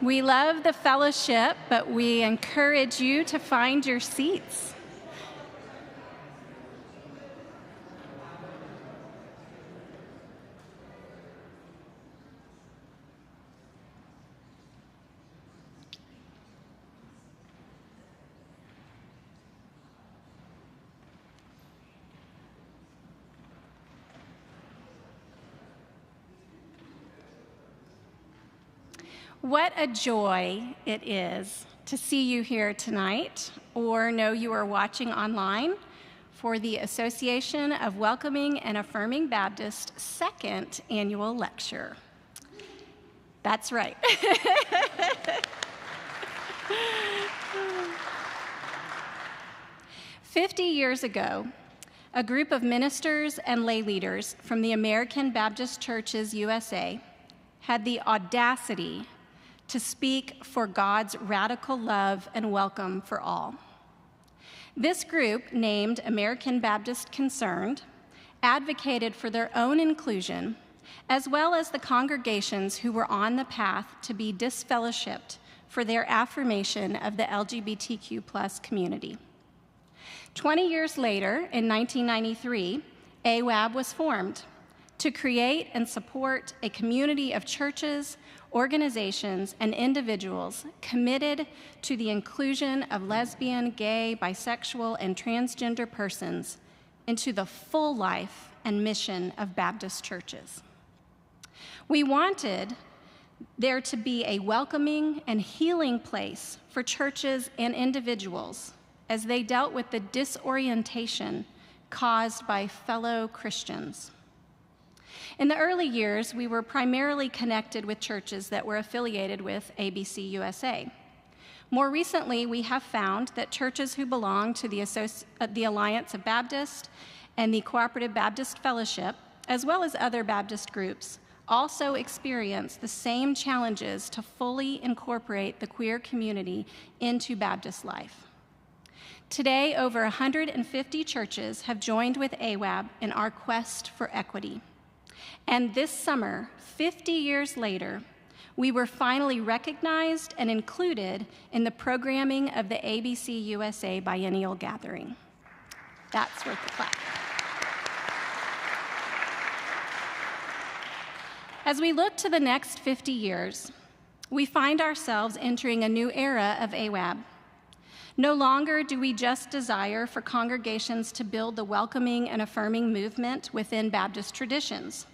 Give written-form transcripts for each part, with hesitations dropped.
We love the fellowship, but we encourage you to find your seats. What a joy it is to see you here tonight, or know you are watching online for the Association of Welcoming and Affirming Baptist second annual lecture. That's right. "50 years ago, a group of ministers and lay leaders from the American Baptist Churches USA had the audacity to speak for God's radical love and welcome for all. This group, named American Baptist Concerned, advocated for their own inclusion, as well as the congregations who were on the path to be disfellowshipped for their affirmation of the LGBTQ+ community. 20 years later, in 1993, AWAB was formed to create and support a community of churches, organizations, and individuals committed to the inclusion of lesbian, gay, bisexual, and transgender persons into the full life and mission of Baptist churches. We wanted there to be a welcoming and healing place for churches and individuals as they dealt with the disorientation caused by fellow Christians. In the early years, we were primarily connected with churches that were affiliated with ABC USA. More recently, we have found that churches who belong to the Alliance of Baptists and the Cooperative Baptist Fellowship, as well as other Baptist groups, also experience the same challenges to fully incorporate the queer community into Baptist life. Today, over 150 churches have joined with AWAB in our quest for equity. And this summer, 50 years later, we were finally recognized and included in the programming of the ABC USA Biennial Gathering. That's worth the clap. As we look to the next 50 years, we find ourselves entering a new era of AWAB. No longer do we just desire for congregations to build the welcoming and affirming movement within Baptist traditions.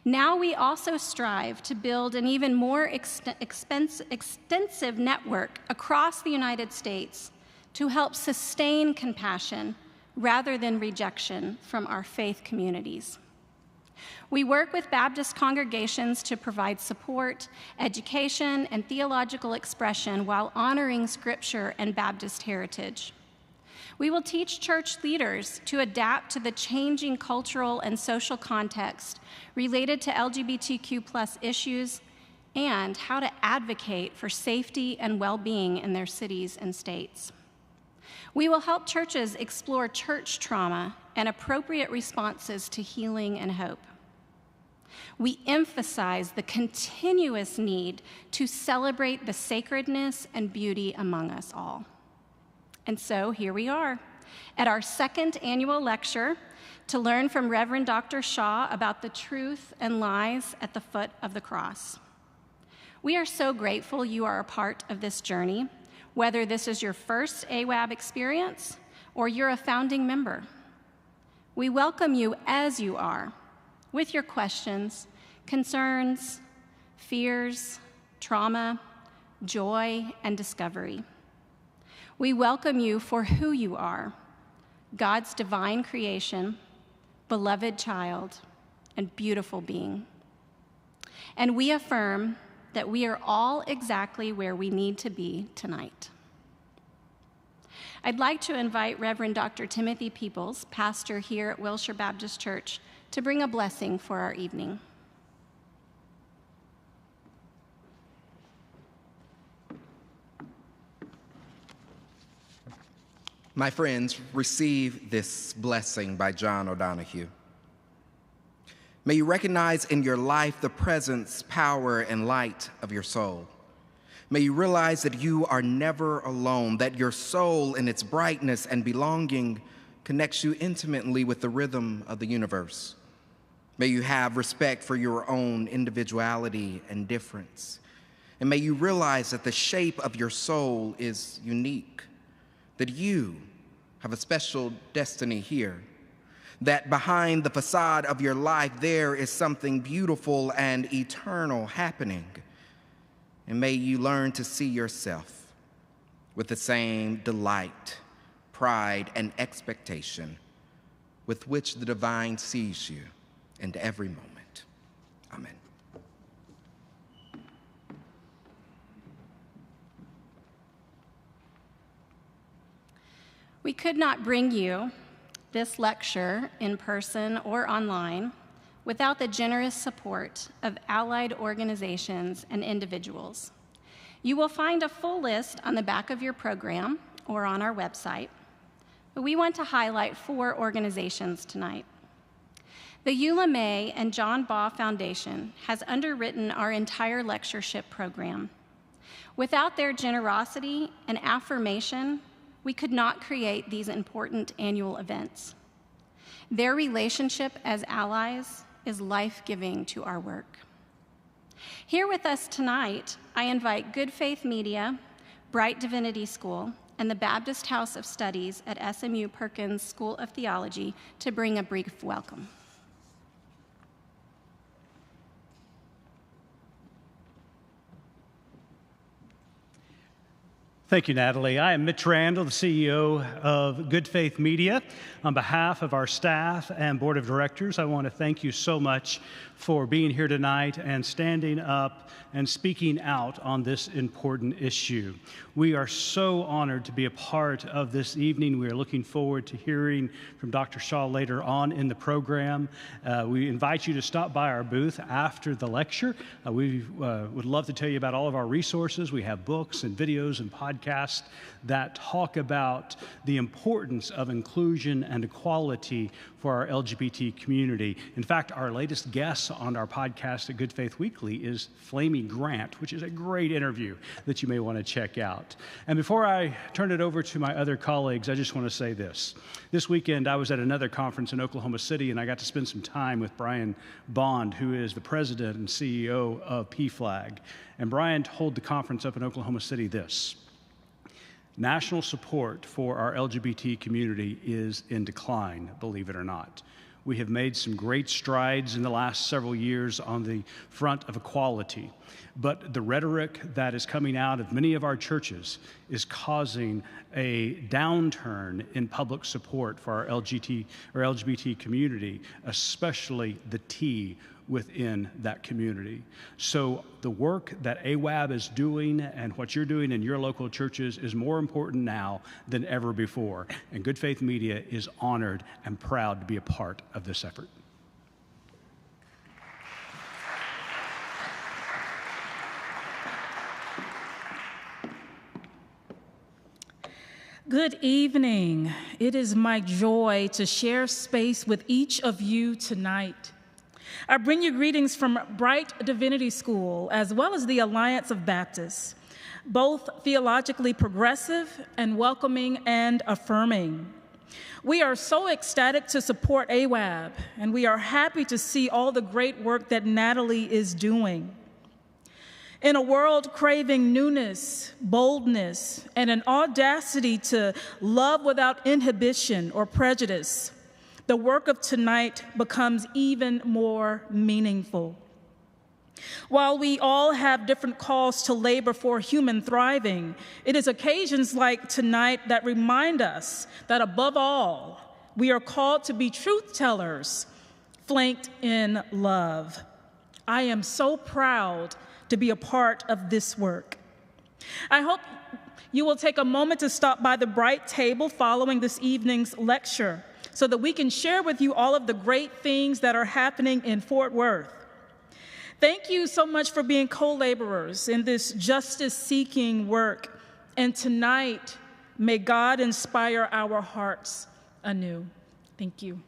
Now we also strive to build an even more extensive network across the United States to help sustain compassion rather than rejection from our faith communities. We work with Baptist congregations to provide support, education, and theological expression while honoring Scripture and Baptist heritage. We will teach church leaders to adapt to the changing cultural and social context related to LGBTQ+ issues and how to advocate for safety and well-being in their cities and states. We will help churches explore church trauma and appropriate responses to healing and hope. We emphasize the continuous need to celebrate the sacredness and beauty among us all. And so here we are at our second annual lecture to learn from Reverend Dr. Shaw about the truth and lies at the foot of the cross. We are so grateful you are a part of this journey, whether this is your first AWAB experience or you're a founding member. We welcome you as you are, with your questions, concerns, fears, trauma, joy, and discovery. We welcome you for who you are, God's divine creation, beloved child, and beautiful being. And we affirm that we are all exactly where we need to be tonight. I'd like to invite Reverend Dr. Timothy Peoples, pastor here at Wilshire Baptist Church, to bring a blessing for our evening. My friends, receive this blessing by John O'Donohue. May you recognize in your life the presence, power, and light of your soul. May you realize that you are never alone, that your soul in its brightness and belonging connects you intimately with the rhythm of the universe. May you have respect for your own individuality and difference. And may you realize that the shape of your soul is unique, that you have a special destiny here, that behind the facade of your life there is something beautiful and eternal happening. And may you learn to see yourself with the same delight, pride, and expectation with which the divine sees you in every moment. Amen. We could not bring you this lecture in person or online without the generous support of allied organizations and individuals. You will find a full list on the back of your program or on our website, but we want to highlight 4 organizations tonight. The Eula May and John Baugh Foundation has underwritten our entire lectureship program. Without their generosity and affirmation, we could not create these important annual events. Their relationship as allies is life-giving to our work. Here with us tonight, I invite Good Faith Media, Bright Divinity School, and the Baptist House of Studies at SMU Perkins School of Theology to bring a brief welcome. Thank you, Natalie. I am Mitch Randall, the CEO of Good Faith Media. On behalf of our staff and board of directors, I want to thank you so much for being here tonight and standing up and speaking out on this important issue. We are so honored to be a part of this evening. We are looking forward to hearing from Dr. Shaw later on in the program. We invite you to stop by our booth after the lecture. We would love to tell you about all of our resources. We have books and videos and podcasts that talk about the importance of inclusion and equality for our LGBT community. In fact, our latest guest on our podcast at Good Faith Weekly is Flamey Grant, which is a great interview that you may want to check out. And before I turn it over to my other colleagues, I just want to say this. This weekend, I was at another conference in Oklahoma City, and I got to spend some time with Brian Bond, who is the president and CEO of PFLAG. And Brian told the conference up in Oklahoma City this: national support for our LGBT community is in decline, believe it or not. We have made some great strides in the last several years on the front of equality, but the rhetoric that is coming out of many of our churches is causing a downturn in public support for our LGBT community, especially the T within that community. So the work that AWAB is doing and what you're doing in your local churches is more important now than ever before. And Good Faith Media is honored and proud to be a part of this effort. Good evening. It is my joy to share space with each of you tonight. I bring you greetings from Bright Divinity School, as well as the Alliance of Baptists, both theologically progressive and welcoming and affirming. We are so ecstatic to support AWAB, and we are happy to see all the great work that Natalie is doing. In a world craving newness, boldness, and an audacity to love without inhibition or prejudice, the work of tonight becomes even more meaningful. While we all have different calls to labor for human thriving, it is occasions like tonight that remind us that above all, we are called to be truth tellers, flanked in love. I am so proud to be a part of this work. I hope you will take a moment to stop by the Bright table following this evening's lecture, so that we can share with you all of the great things that are happening in Fort Worth. Thank you so much for being co-laborers in this justice-seeking work. And tonight, may God inspire our hearts anew. Thank you.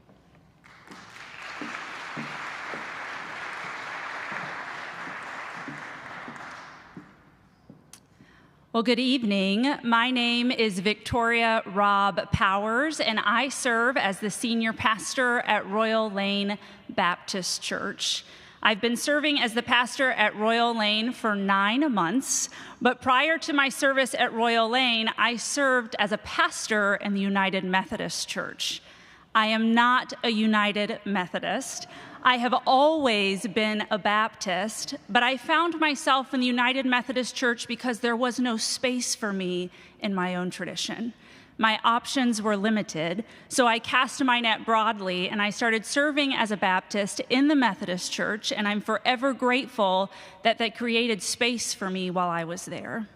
Well, good evening. My name is Victoria Robb Powers, and I serve as the senior pastor at Royal Lane Baptist Church. I've been serving as the pastor at Royal Lane for 9 months, but prior to my service at Royal Lane, I served as a pastor in the United Methodist Church. I am not a United Methodist. I have always been a Baptist, but I found myself in the United Methodist Church because there was no space for me in my own tradition. My options were limited, so I cast my net broadly and I started serving as a Baptist in the Methodist Church, and I'm forever grateful that they created space for me while I was there.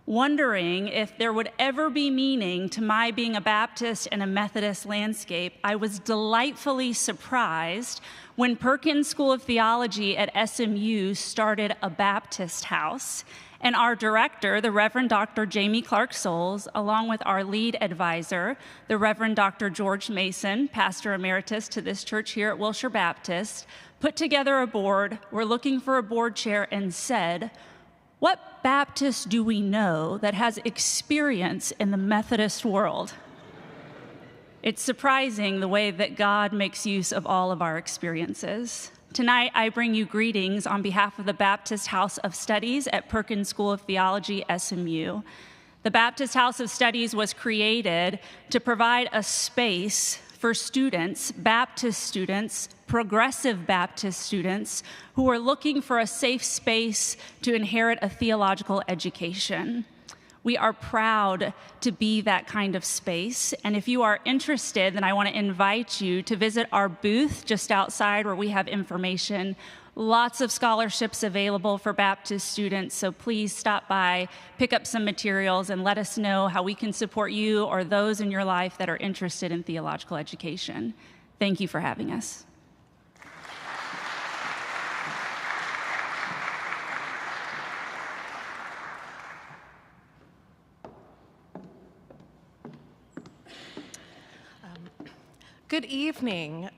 Wondering if there would ever be meaning to my being a Baptist in a Methodist landscape, I was delightfully surprised when Perkins School of Theology at SMU started a Baptist house, and our director, the Reverend Dr. Jamie Clark Souls, along with our lead advisor, the Reverend Dr. George Mason, pastor emeritus to this church here at Wilshire Baptist, put together a board. We're looking for a board chair and said, "What Baptist do we know that has experience in the Methodist world?" It's surprising the way that God makes use of all of our experiences. Tonight, I bring you greetings on behalf of the Baptist House of Studies at Perkins School of Theology, SMU. The Baptist House of Studies was created to provide a space for students, Baptist students, progressive Baptist students, who are looking for a safe space to inherit a theological education. We are proud to be that kind of space, and if you are interested, then I want to invite you to visit our booth just outside where we have information. Lots of scholarships available for Baptist students, so please stop by, pick up some materials, and let us know how we can support you or those in your life that are interested in theological education. Thank you for having us. Good evening.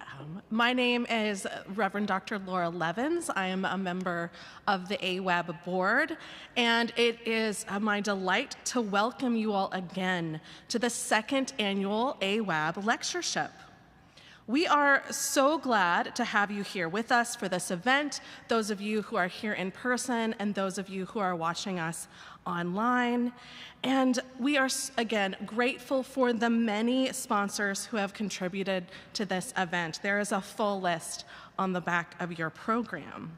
My name is Reverend Dr. Laura Levins. I am a member of the AWAB board, and it is my delight to welcome you all again to the second annual AWAB Lectureship. We are so glad to have you here with us for this event, those of you who are here in person and those of you who are watching us online. And we are, again, grateful for the many sponsors who have contributed to this event. There is a full list on the back of your program.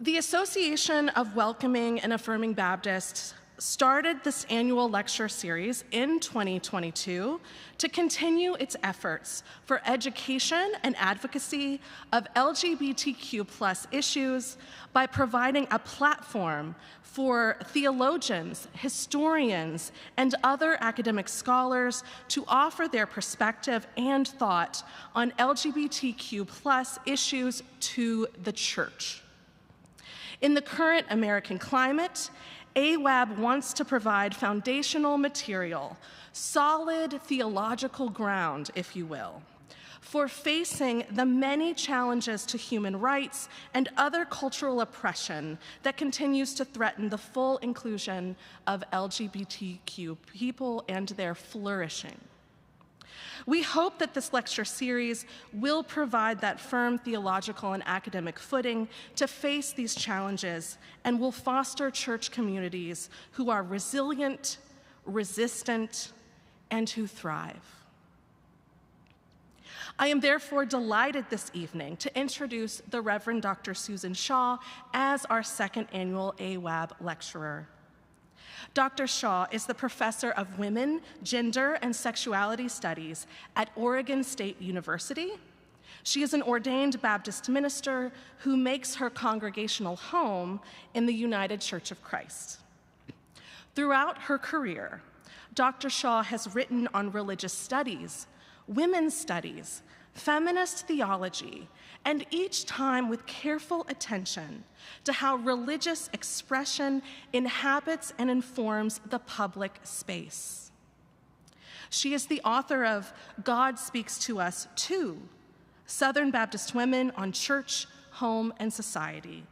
The Association of Welcoming and Affirming Baptists started this annual lecture series in 2022 to continue its efforts for education and advocacy of LGBTQ+ issues by providing a platform for theologians, historians, and other academic scholars to offer their perspective and thought on LGBTQ+ issues to the church. In the current American climate, AWAB wants to provide foundational material, solid theological ground, if you will, for facing the many challenges to human rights and other cultural oppression that continues to threaten the full inclusion of LGBTQ people and their flourishing. We hope that this lecture series will provide that firm theological and academic footing to face these challenges and will foster church communities who are resilient, resistant, and who thrive. I am therefore delighted this evening to introduce the Reverend Dr. Susan Shaw as our second annual AWAB lecturer. Dr. Shaw is the professor of women, gender, and sexuality studies at Oregon State University. She is an ordained Baptist minister who makes her congregational home in the United Church of Christ. Throughout her career, Dr. Shaw has written on religious studies, women's studies, feminist theology, and each time with careful attention to how religious expression inhabits and informs the public space. She is the author of God Speaks to Us Too, Southern Baptist Women on Church, Home, and Society,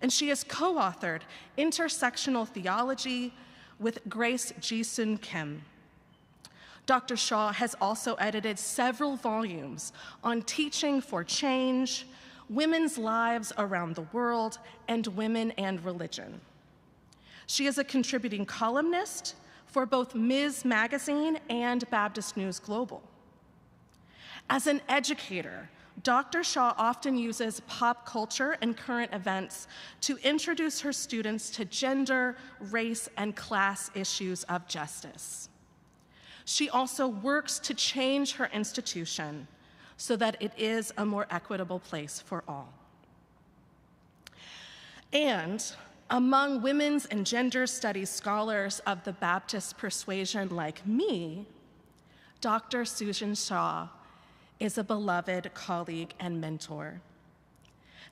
and she has co-authored Intersectional Theology with Grace Ji-sun Kim. Dr. Shaw has also edited several volumes on teaching for change, women's lives around the world, and women and religion. She is a contributing columnist for both Ms. Magazine and Baptist News Global. As an educator, Dr. Shaw often uses pop culture and current events to introduce her students to gender, race, and class issues of justice. She also works to change her institution so that it is a more equitable place for all. And among women's and gender studies scholars of the Baptist persuasion like me, Dr. Susan Shaw is a beloved colleague and mentor.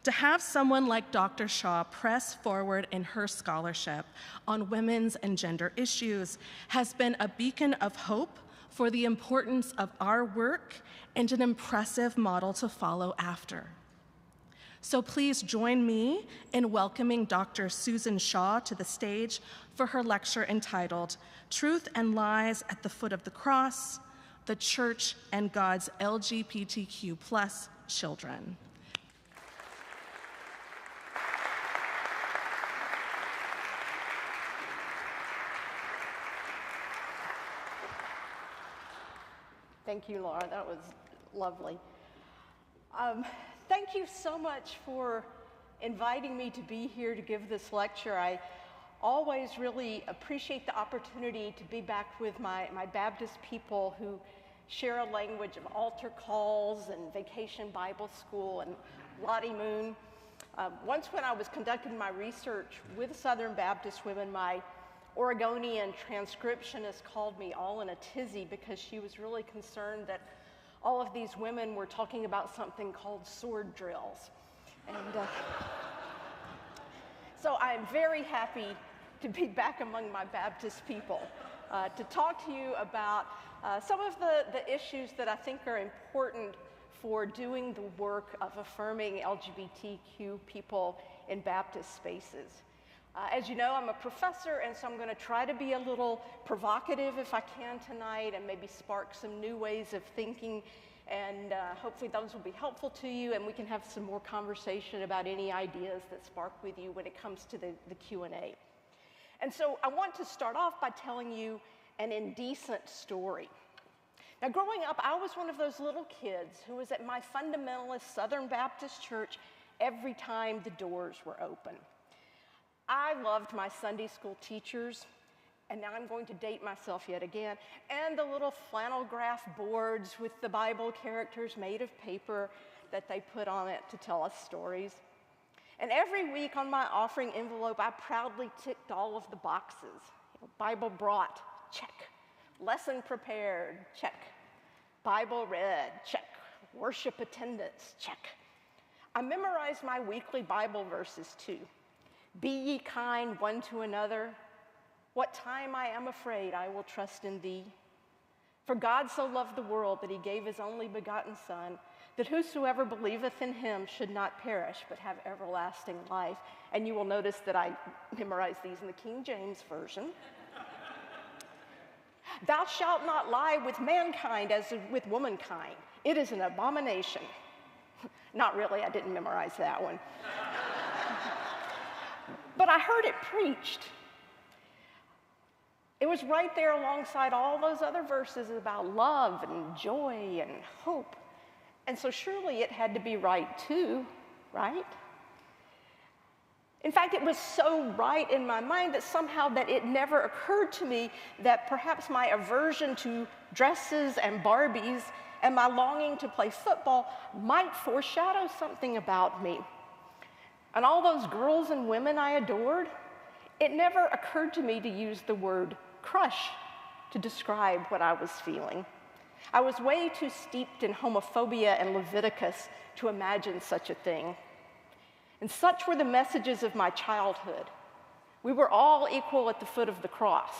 To have someone like Dr. Shaw press forward in her scholarship on women's and gender issues has been a beacon of hope for the importance of our work and an impressive model to follow after. So please join me in welcoming Dr. Susan Shaw to the stage for her lecture entitled Truth and Lies at the Foot of the Cross, the Church and God's LGBTQ+ Children. Thank you, Laura. That was lovely. Thank you so much for inviting me to be here to give this lecture. I always really appreciate the opportunity to be back with my Baptist people who share a language of altar calls and vacation Bible school and Lottie Moon. Once when I was conducting my research with Southern Baptist women, my Oregonian transcriptionist called me all in a tizzy because she was really concerned that all of these women were talking about something called sword drills. And so I'm very happy to be back among my Baptist people to talk to you about some of the issues that I think are important for doing the work of affirming LGBTQ people in Baptist spaces. As you know, I'm a professor, and so I'm going to try to be a little provocative if I can tonight and maybe spark some new ways of thinking, and hopefully those will be helpful to you, and we can have some more conversation about any ideas that spark with you when it comes to the Q&A. And so I want to start off by telling you an indecent story. Now, growing up, I was one of those little kids who was at my fundamentalist Southern Baptist church every time the doors were open. I loved my Sunday school teachers, and now I'm going to date myself yet again, and the little flannel graph boards with the Bible characters made of paper that they put on it to tell us stories. And every week on my offering envelope, I proudly ticked all of the boxes. Bible brought, check. Lesson prepared, check. Bible read, check. Worship attendance, check. I memorized my weekly Bible verses too. Be ye kind one to another. What time I am afraid, I will trust in thee. For God so loved the world that he gave his only begotten Son, that whosoever believeth in him should not perish, but have everlasting life. And you will notice that I memorized these in the King James Version. Thou shalt not lie with mankind as with womankind. It is an abomination. Not really, I didn't memorize that one. But I heard it preached. It was right there alongside all those other verses about love and joy and hope. And so surely it had to be right too, right? In fact, it was so right in my mind that somehow that it never occurred to me that perhaps my aversion to dresses and Barbies and my longing to play football might foreshadow something about me. And all those girls and women I adored, it never occurred to me to use the word crush to describe what I was feeling. I was way too steeped in homophobia and Leviticus to imagine such a thing. And such were the messages of my childhood. We were all equal at the foot of the cross,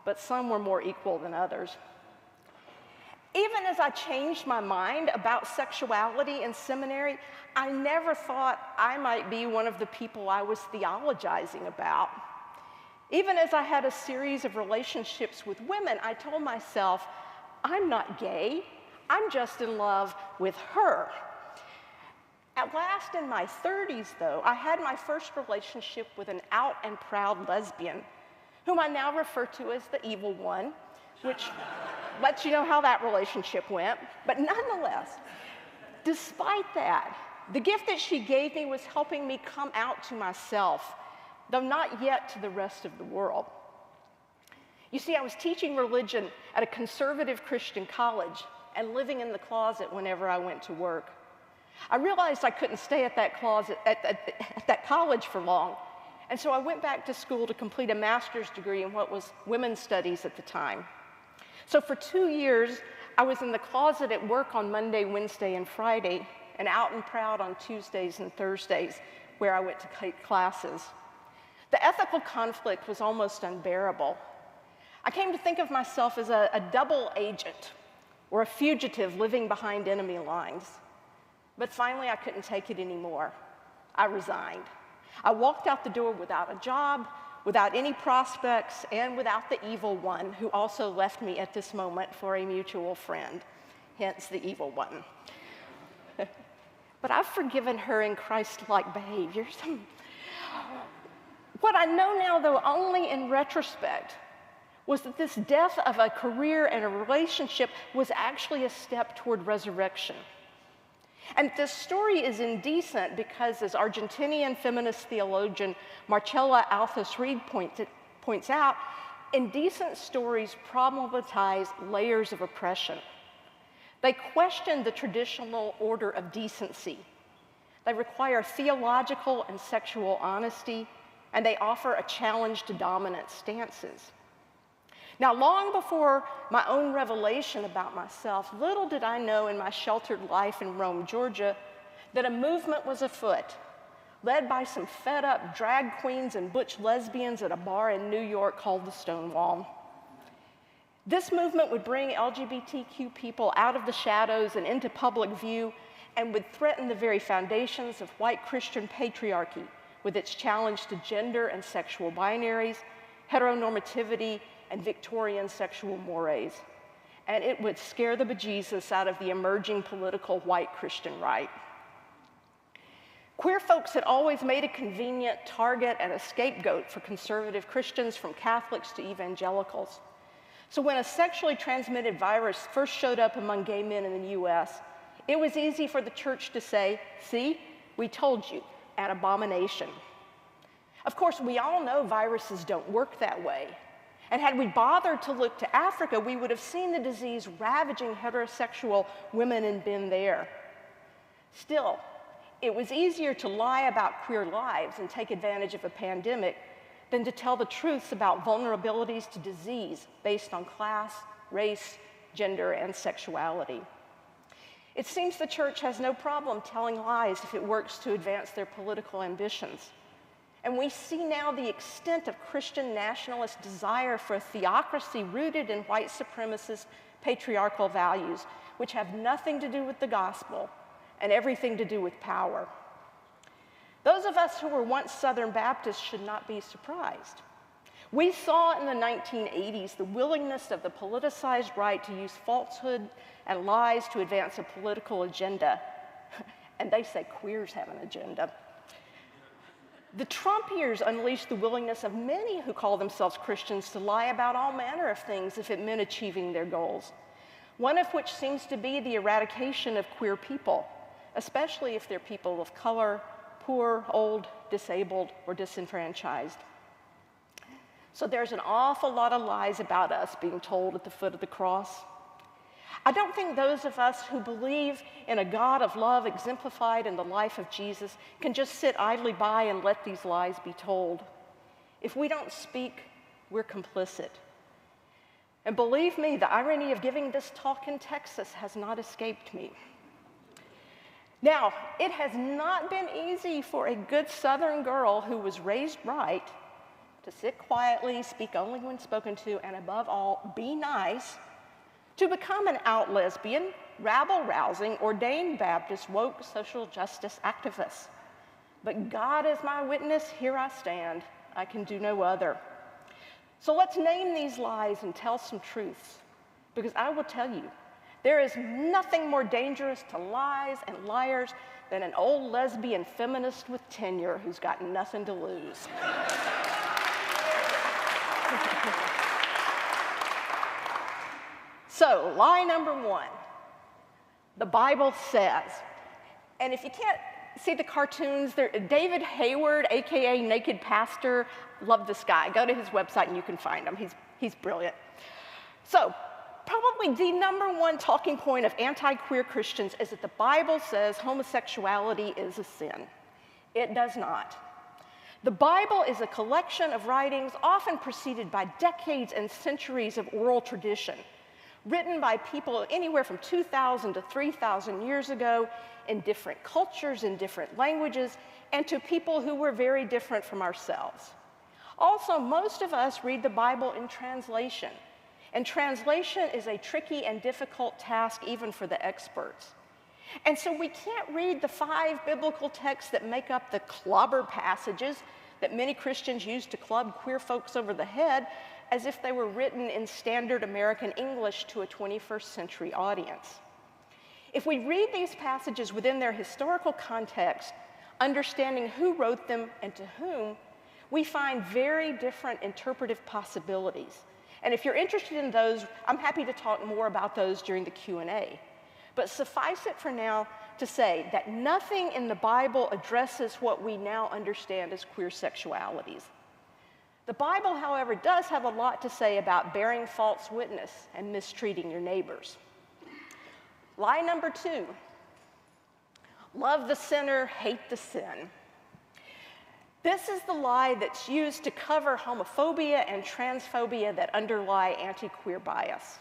but some were more equal than others. Even as I changed my mind about sexuality in seminary, I never thought I might be one of the people I was theologizing about. Even as I had a series of relationships with women, I told myself, I'm not gay, I'm just in love with her. At last, in my 30s, though, I had my first relationship with an out and proud lesbian, whom I now refer to as the evil one, which lets you know how that relationship went. But nonetheless, despite that, the gift that she gave me was helping me come out to myself, though not yet to the rest of the world. You see, I was teaching religion at a conservative Christian college and living in the closet whenever I went to work. I realized I couldn't stay at that college for long, and so I went back to school to complete a master's degree in what was women's studies at the time. So for 2 years, I was in the closet at work on Monday, Wednesday, and Friday, and out and proud on Tuesdays and Thursdays, where I went to take classes. The ethical conflict was almost unbearable. I came to think of myself as a double agent, or a fugitive living behind enemy lines. But finally, I couldn't take it anymore. I resigned. I walked out the door without a job, without any prospects, and without the evil one, who also left me at this moment for a mutual friend, hence the evil one. But I've forgiven her in Christ-like behaviors. What I know now, though, only in retrospect, was that this death of a career and a relationship was actually a step toward resurrection. And this story is indecent because, as Argentinian feminist theologian Marcella Althus-Reed points out, indecent stories problematize layers of oppression. They question the traditional order of decency. They require theological and sexual honesty, and they offer a challenge to dominant stances. Now, long before my own revelation about myself, little did I know in my sheltered life in Rome, Georgia, that a movement was afoot, led by some fed-up drag queens and butch lesbians at a bar in New York called the Stonewall. This movement would bring LGBTQ people out of the shadows and into public view, and would threaten the very foundations of white Christian patriarchy with its challenge to gender and sexual binaries, heteronormativity, and Victorian sexual mores. And it would scare the bejesus out of the emerging political white Christian right. Queer folks had always made a convenient target and a scapegoat for conservative Christians, from Catholics to evangelicals. So when a sexually transmitted virus first showed up among gay men in the US, it was easy for the church to say, "See, we told you, an abomination." Of course, we all know viruses don't work that way. And had we bothered to look to Africa, we would have seen the disease ravaging heterosexual women and men there. Still, it was easier to lie about queer lives and take advantage of a pandemic than to tell the truths about vulnerabilities to disease based on class, race, gender, and sexuality. It seems the church has no problem telling lies if it works to advance their political ambitions. And we see now the extent of Christian nationalist desire for a theocracy rooted in white supremacist patriarchal values, which have nothing to do with the gospel and everything to do with power. Those of us who were once Southern Baptists should not be surprised. We saw in the 1980s the willingness of the politicized right to use falsehood and lies to advance a political agenda. And they say queers have an agenda. The Trump years unleashed the willingness of many who call themselves Christians to lie about all manner of things if it meant achieving their goals, one of which seems to be the eradication of queer people, especially if they're people of color, poor, old, disabled, or disenfranchised. So there's an awful lot of lies about us being told at the foot of the cross. I don't think those of us who believe in a God of love exemplified in the life of Jesus can just sit idly by and let these lies be told. If we don't speak, we're complicit. And believe me, the irony of giving this talk in Texas has not escaped me. Now, it has not been easy for a good Southern girl who was raised right to sit quietly, speak only when spoken to, and above all, be nice, To become an out lesbian, rabble-rousing, ordained Baptist, woke social justice activist. But God is my witness, here I stand. I can do no other. So let's name these lies and tell some truths, because I will tell you, there is nothing more dangerous to lies and liars than an old lesbian feminist with tenure who's got nothing to lose. So, lie number one, the Bible says, and if you can't see the cartoons, David Hayward, AKA Naked Pastor, love this guy. Go to his website and you can find him. He's brilliant. So, probably the number one talking point of anti-queer Christians is that the Bible says homosexuality is a sin. It does not. The Bible is a collection of writings often preceded by decades and centuries of oral tradition, written by people anywhere from 2,000 to 3,000 years ago in different cultures, in different languages, and to people who were very different from ourselves. Also, most of us read the Bible in translation, and translation is a tricky and difficult task even for the experts. And so we can't read the 5 biblical texts that make up the clobber passages that many Christians use to club queer folks over the head as if they were written in standard American English to a 21st century audience. If we read these passages within their historical context, understanding who wrote them and to whom, we find very different interpretive possibilities. And if you're interested in those, I'm happy to talk more about those during the Q&A. But suffice it for now to say that nothing in the Bible addresses what we now understand as queer sexualities. The Bible, however, does have a lot to say about bearing false witness and mistreating your neighbors. Lie number 2, love the sinner, hate the sin. This is the lie that's used to cover homophobia and transphobia that underlie anti-queer bias.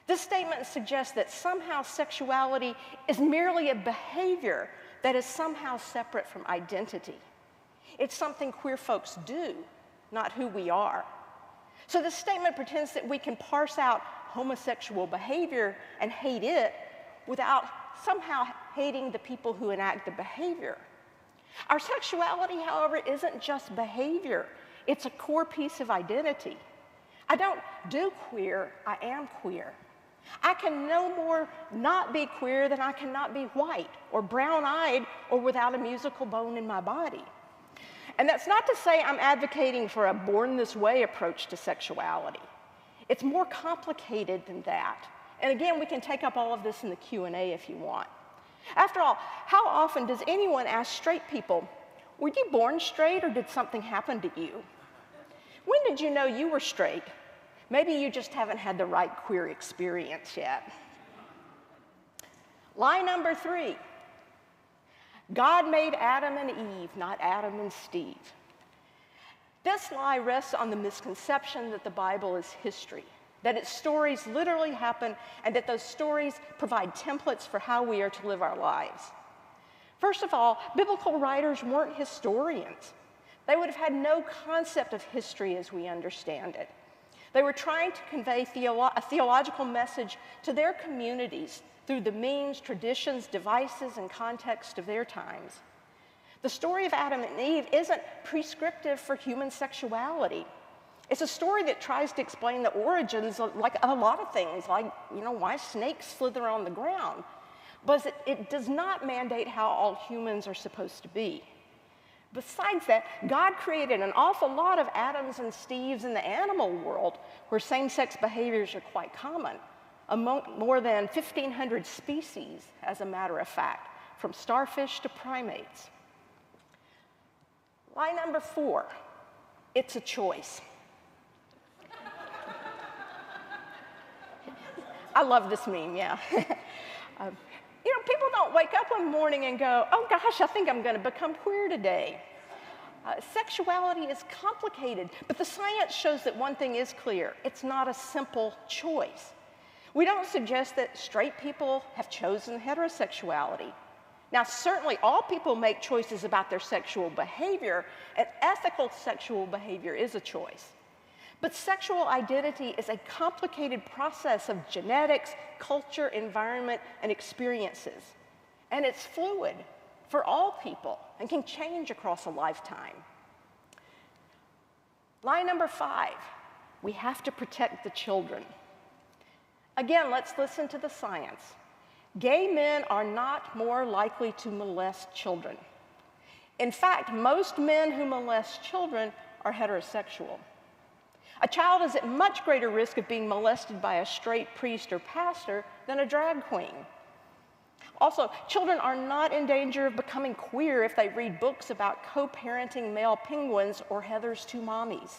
This statement suggests that somehow sexuality is merely a behavior that is somehow separate from identity. It's something queer folks do, not who we are. So this statement pretends that we can parse out homosexual behavior and hate it without somehow hating the people who enact the behavior. Our sexuality, however, isn't just behavior. It's a core piece of identity. I don't do queer, I am queer. I can no more not be queer than I can not be white or brown-eyed or without a musical bone in my body. And that's not to say I'm advocating for a born-this-way approach to sexuality. It's more complicated than that. And again, we can take up all of this in the Q&A if you want. After all, how often does anyone ask straight people, were you born straight or did something happen to you? When did you know you were straight? Maybe you just haven't had the right queer experience yet. Lie number 3. God made Adam and Eve, not Adam and Steve. This lie rests on the misconception that the Bible is history, that its stories literally happen, and that those stories provide templates for how we are to live our lives. First of all, biblical writers weren't historians. They would have had no concept of history as we understand it. They were trying to convey a theological message to their communities through the means, traditions, devices, and context of their times. The story of Adam and Eve isn't prescriptive for human sexuality. It's a story that tries to explain the origins of like a lot of things, like, why snakes slither on the ground. But it does not mandate how all humans are supposed to be. Besides that, God created an awful lot of Adams and Steves in the animal world where same-sex behaviors are quite common, among more than 1,500 species, as a matter of fact, from starfish to primates. Lie number 4, it's a choice. I love this meme, yeah. People don't wake up one morning and go, oh gosh, I think I'm going to become queer today. Sexuality is complicated, but the science shows that one thing is clear. It's not a simple choice. We don't suggest that straight people have chosen heterosexuality. Now, certainly all people make choices about their sexual behavior, and ethical sexual behavior is a choice. But sexual identity is a complicated process of genetics, culture, environment, and experiences. And it's fluid for all people and can change across a lifetime. Line number 5, we have to protect the children. Again, let's listen to the science. Gay men are not more likely to molest children. In fact, most men who molest children are heterosexual. A child is at much greater risk of being molested by a straight priest or pastor than a drag queen. Also, children are not in danger of becoming queer if they read books about co-parenting male penguins or Heather's Two Mommies.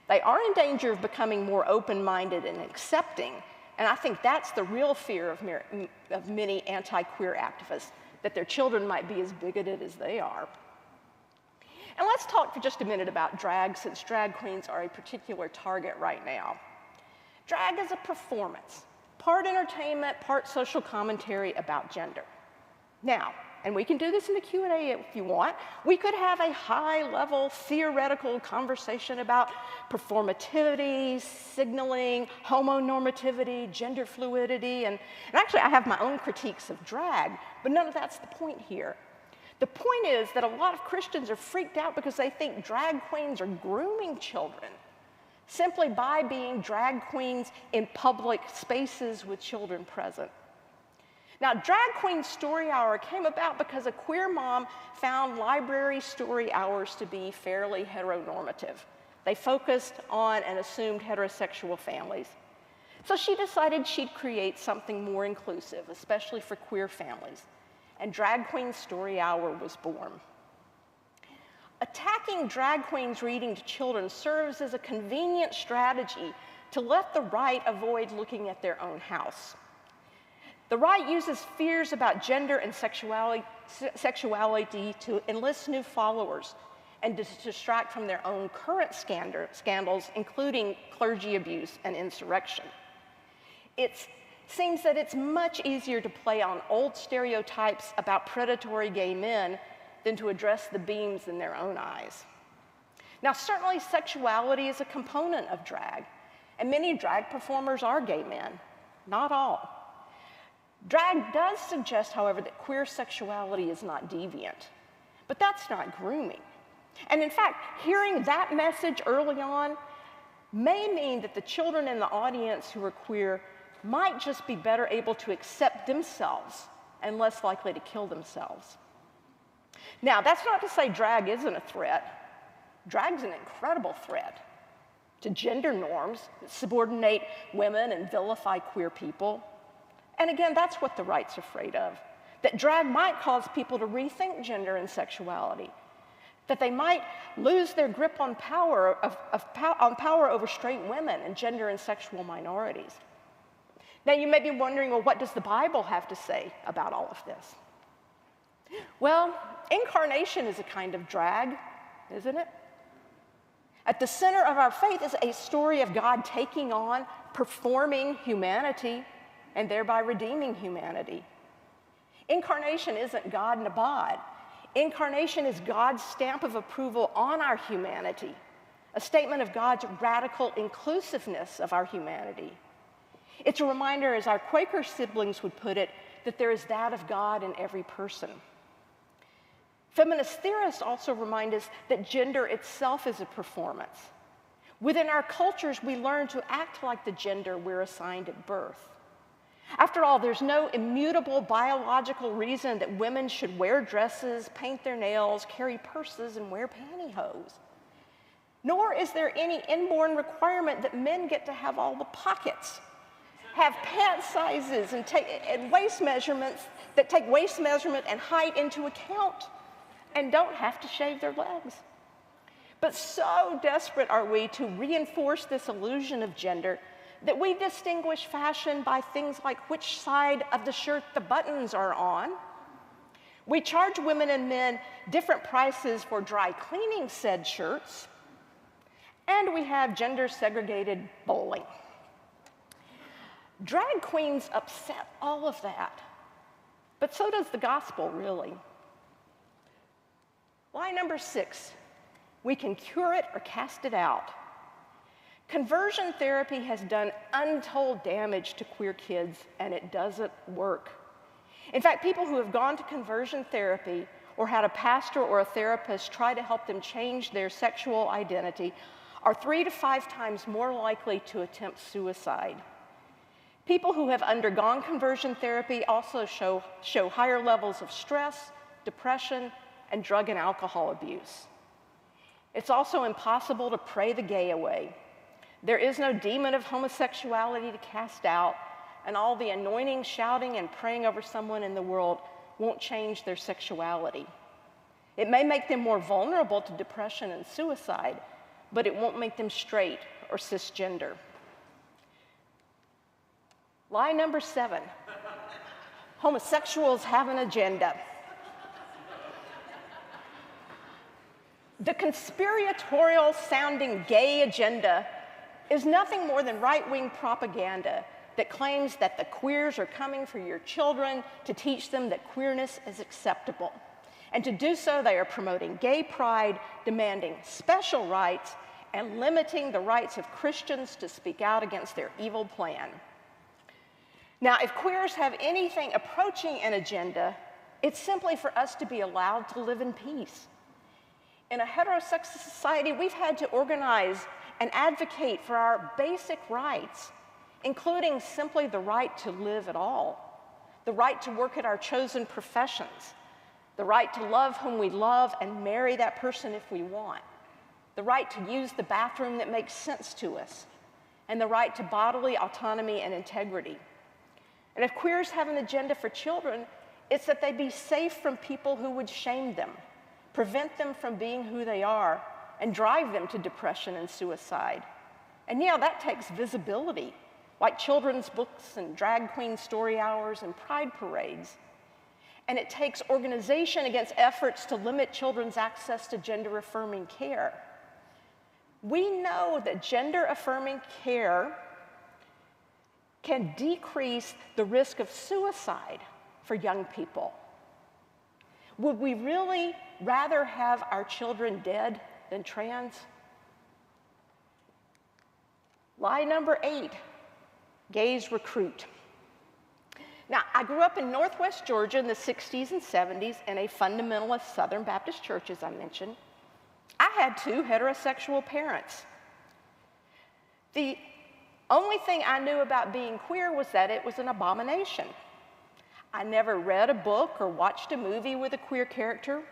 They are in danger of becoming more open-minded and accepting, and I think that's the real fear of many anti-queer activists, that their children might be as bigoted as they are. And let's talk for just a minute about drag, since drag queens are a particular target right now. Drag is a performance, part entertainment, part social commentary about gender. Now, and we can do this in the Q&A if you want, we could have a high-level theoretical conversation about performativity, signaling, homonormativity, gender fluidity, and actually I have my own critiques of drag, but none of that's the point here. The point is that a lot of Christians are freaked out because they think drag queens are grooming children simply by being drag queens in public spaces with children present. Now, Drag Queen Story Hour came about because a queer mom found library story hours to be fairly heteronormative. They focused on and assumed heterosexual families. So she decided she'd create something more inclusive, especially for queer families. And Drag Queen Story Hour was born. Attacking drag queens reading to children serves as a convenient strategy to let the right avoid looking at their own house. The right uses fears about gender and sexuality to enlist new followers and to distract from their own current scandals, including clergy abuse and insurrection. It seems that it's much easier to play on old stereotypes about predatory gay men than to address the beams in their own eyes. Now, certainly sexuality is a component of drag, and many drag performers are gay men, not all. Drag does suggest, however, that queer sexuality is not deviant, but that's not grooming. And in fact, hearing that message early on may mean that the children in the audience who are queer might just be better able to accept themselves and less likely to kill themselves. Now, that's not to say drag isn't a threat. Drag's an incredible threat to gender norms that subordinate women and vilify queer people. And again, that's what the right's afraid of, that drag might cause people to rethink gender and sexuality, that they might lose their grip on power over straight women and gender and sexual minorities. Now, you may be wondering, well, what does the Bible have to say about all of this? Well, incarnation is a kind of drag, isn't it? At the center of our faith is a story of God taking on, performing humanity, and thereby redeeming humanity. Incarnation isn't God in a bod. Incarnation is God's stamp of approval on our humanity, a statement of God's radical inclusiveness of our humanity. It's a reminder, as our Quaker siblings would put it, that there is that of God in every person. Feminist theorists also remind us that gender itself is a performance. Within our cultures, we learn to act like the gender we're assigned at birth. After all, there's no immutable biological reason that women should wear dresses, paint their nails, carry purses, and wear pantyhose. Nor is there any inborn requirement that men get to have all the pockets, have pant sizes, and waist measurements that take waist measurement and height into account, and don't have to shave their legs. But so desperate are we to reinforce this illusion of gender that we distinguish fashion by things like which side of the shirt the buttons are on. We charge women and men different prices for dry cleaning said shirts, and we have gender-segregated bowling. Drag queens upset all of that, but so does the gospel, really. Line number 6, we can cure it or cast it out. Conversion therapy has done untold damage to queer kids, and it doesn't work. In fact, people who have gone to conversion therapy or had a pastor or a therapist try to help them change their sexual identity are 3 to 5 times more likely to attempt suicide. People who have undergone conversion therapy also show higher levels of stress, depression, and drug and alcohol abuse. It's also impossible to pray the gay away. There is no demon of homosexuality to cast out, and all the anointing, shouting, and praying over someone in the world won't change their sexuality. It may make them more vulnerable to depression and suicide, but it won't make them straight or cisgender. Lie number 7, homosexuals have an agenda. The conspiratorial-sounding gay agenda is nothing more than right-wing propaganda that claims that the queers are coming for your children to teach them that queerness is acceptable. And to do so, they are promoting gay pride, demanding special rights, and limiting the rights of Christians to speak out against their evil plan. Now, if queers have anything approaching an agenda, it's simply for us to be allowed to live in peace. In a heterosexual society, we've had to organize and advocate for our basic rights, including simply the right to live at all, the right to work at our chosen professions, the right to love whom we love and marry that person if we want, the right to use the bathroom that makes sense to us, and the right to bodily autonomy and integrity. And if queers have an agenda for children, it's that they be safe from people who would shame them, prevent them from being who they are, and drive them to depression and suicide. And yeah, that takes visibility, like children's books and drag queen story hours and pride parades. And it takes organization against efforts to limit children's access to gender-affirming care. We know that gender-affirming care can decrease the risk of suicide for young people. Would we really rather have our children dead than trans? Lie number 8, gays recruit. Now, I grew up in Northwest Georgia in the 60s and 70s in a fundamentalist Southern Baptist church, as I mentioned. I had 2 heterosexual parents. The only thing I knew about being queer was that it was an abomination. I never read a book or watched a movie with a queer character.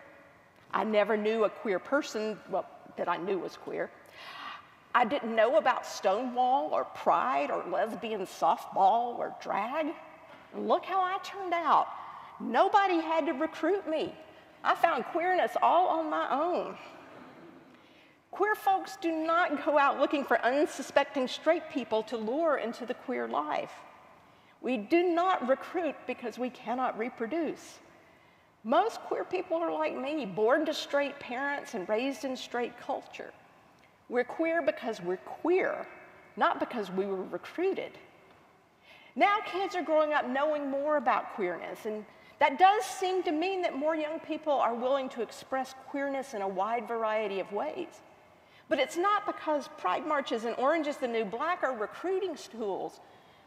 I never knew a queer person, well, that I knew was queer. I didn't know about Stonewall or Pride or lesbian softball or drag. And look how I turned out. Nobody had to recruit me. I found queerness all on my own. Queer folks do not go out looking for unsuspecting straight people to lure into the queer life. We do not recruit because we cannot reproduce. Most queer people are like me, born to straight parents and raised in straight culture. We're queer because we're queer, not because we were recruited. Now kids are growing up knowing more about queerness, and that does seem to mean that more young people are willing to express queerness in a wide variety of ways. But it's not because pride marches and Orange is the New Black are recruiting tools,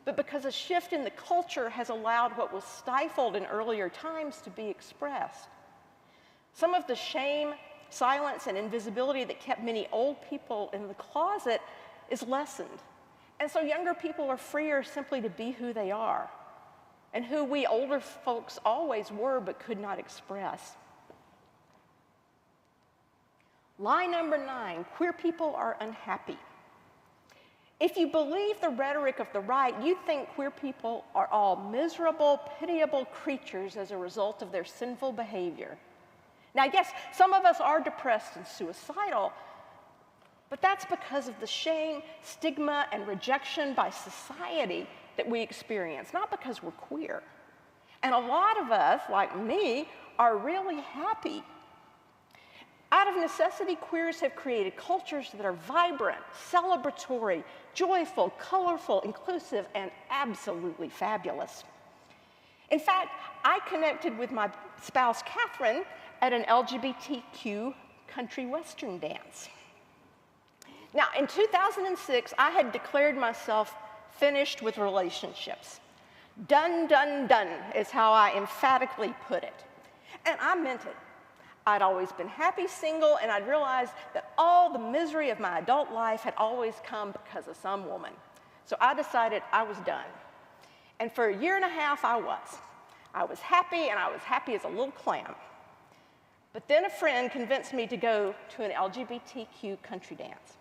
but because a shift in the culture has allowed what was stifled in earlier times to be expressed. Some of the shame, silence, and invisibility that kept many old people in the closet is lessened. And so younger people are freer simply to be who they are, and who we older folks always were but could not express. Lie number 9, queer people are unhappy. If you believe the rhetoric of the right, you think queer people are all miserable, pitiable creatures as a result of their sinful behavior. Now, yes, some of us are depressed and suicidal, but that's because of the shame, stigma, and rejection by society that we experience, not because we're queer. And a lot of us, like me, are really happy. Out of necessity, queers have created cultures that are vibrant, celebratory, joyful, colorful, inclusive, and absolutely fabulous. In fact, I connected with my spouse, Catherine, at an LGBTQ country western dance. Now, in 2006, I had declared myself finished with relationships. Done, done, done is how I emphatically put it. And I meant it. I'd always been happy single, and I'd realized that all the misery of my adult life had always come because of some woman. So I decided I was done. And for a year and a half, I was. I was happy, and I was happy as a little clam. But then a friend convinced me to go to an LGBTQ country dance.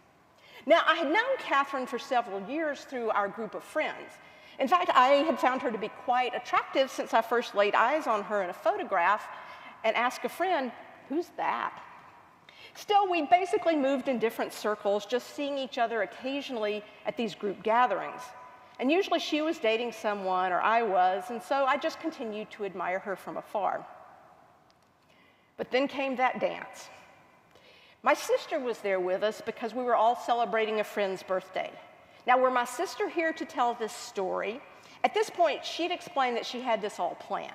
Now, I had known Catherine for several years through our group of friends. In fact, I had found her to be quite attractive since I first laid eyes on her in a photograph and asked a friend, "Who's that?" Still, we basically moved in different circles, just seeing each other occasionally at these group gatherings. And usually she was dating someone, or I was, and so I just continued to admire her from afar. But then came that dance. My sister was there with us because we were all celebrating a friend's birthday. Now, were my sister here to tell this story, at this point, she'd explained that she had this all planned.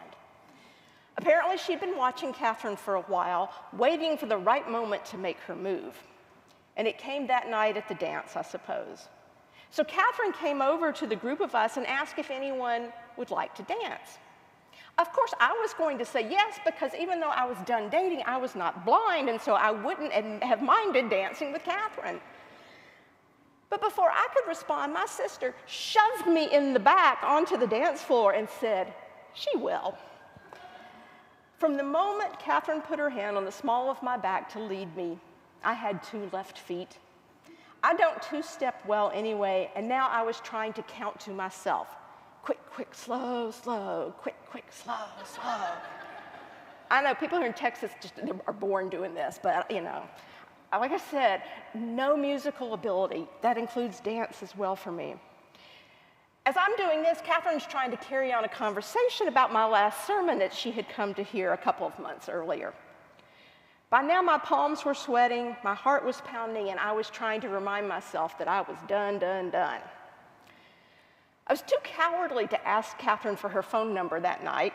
Apparently, she'd been watching Catherine for a while, waiting for the right moment to make her move. And it came that night at the dance, I suppose. So Catherine came over to the group of us and asked if anyone would like to dance. Of course, I was going to say yes, because even though I was done dating, I was not blind, and so I wouldn't have minded dancing with Catherine. But before I could respond, my sister shoved me in the back onto the dance floor and said, "She will." From the moment Catherine put her hand on the small of my back to lead me, I had 2 left feet. I don't two-step well anyway, and now I was trying to count to myself. Quick, quick, slow, slow, quick, quick, slow, slow. I know people here in Texas just are born doing this, but you know, like I said, no musical ability. That includes dance as well for me. As I'm doing this, Catherine's trying to carry on a conversation about my last sermon that she had come to hear a couple of months earlier. By now, my palms were sweating, my heart was pounding, and I was trying to remind myself that I was done, done, done. I was too cowardly to ask Catherine for her phone number that night,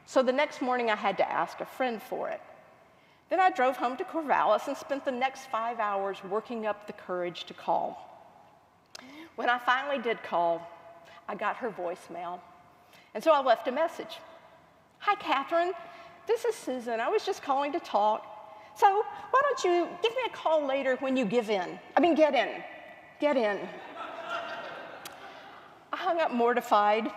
so the next morning I had to ask a friend for it. Then I drove home to Corvallis and spent the next 5 hours working up the courage to call. When I finally did call, I got her voicemail, and so I left a message. "Hi, Catherine. This is Susan. I was just calling to talk. So why don't you give me a call later when you get in. Get in." I hung up mortified,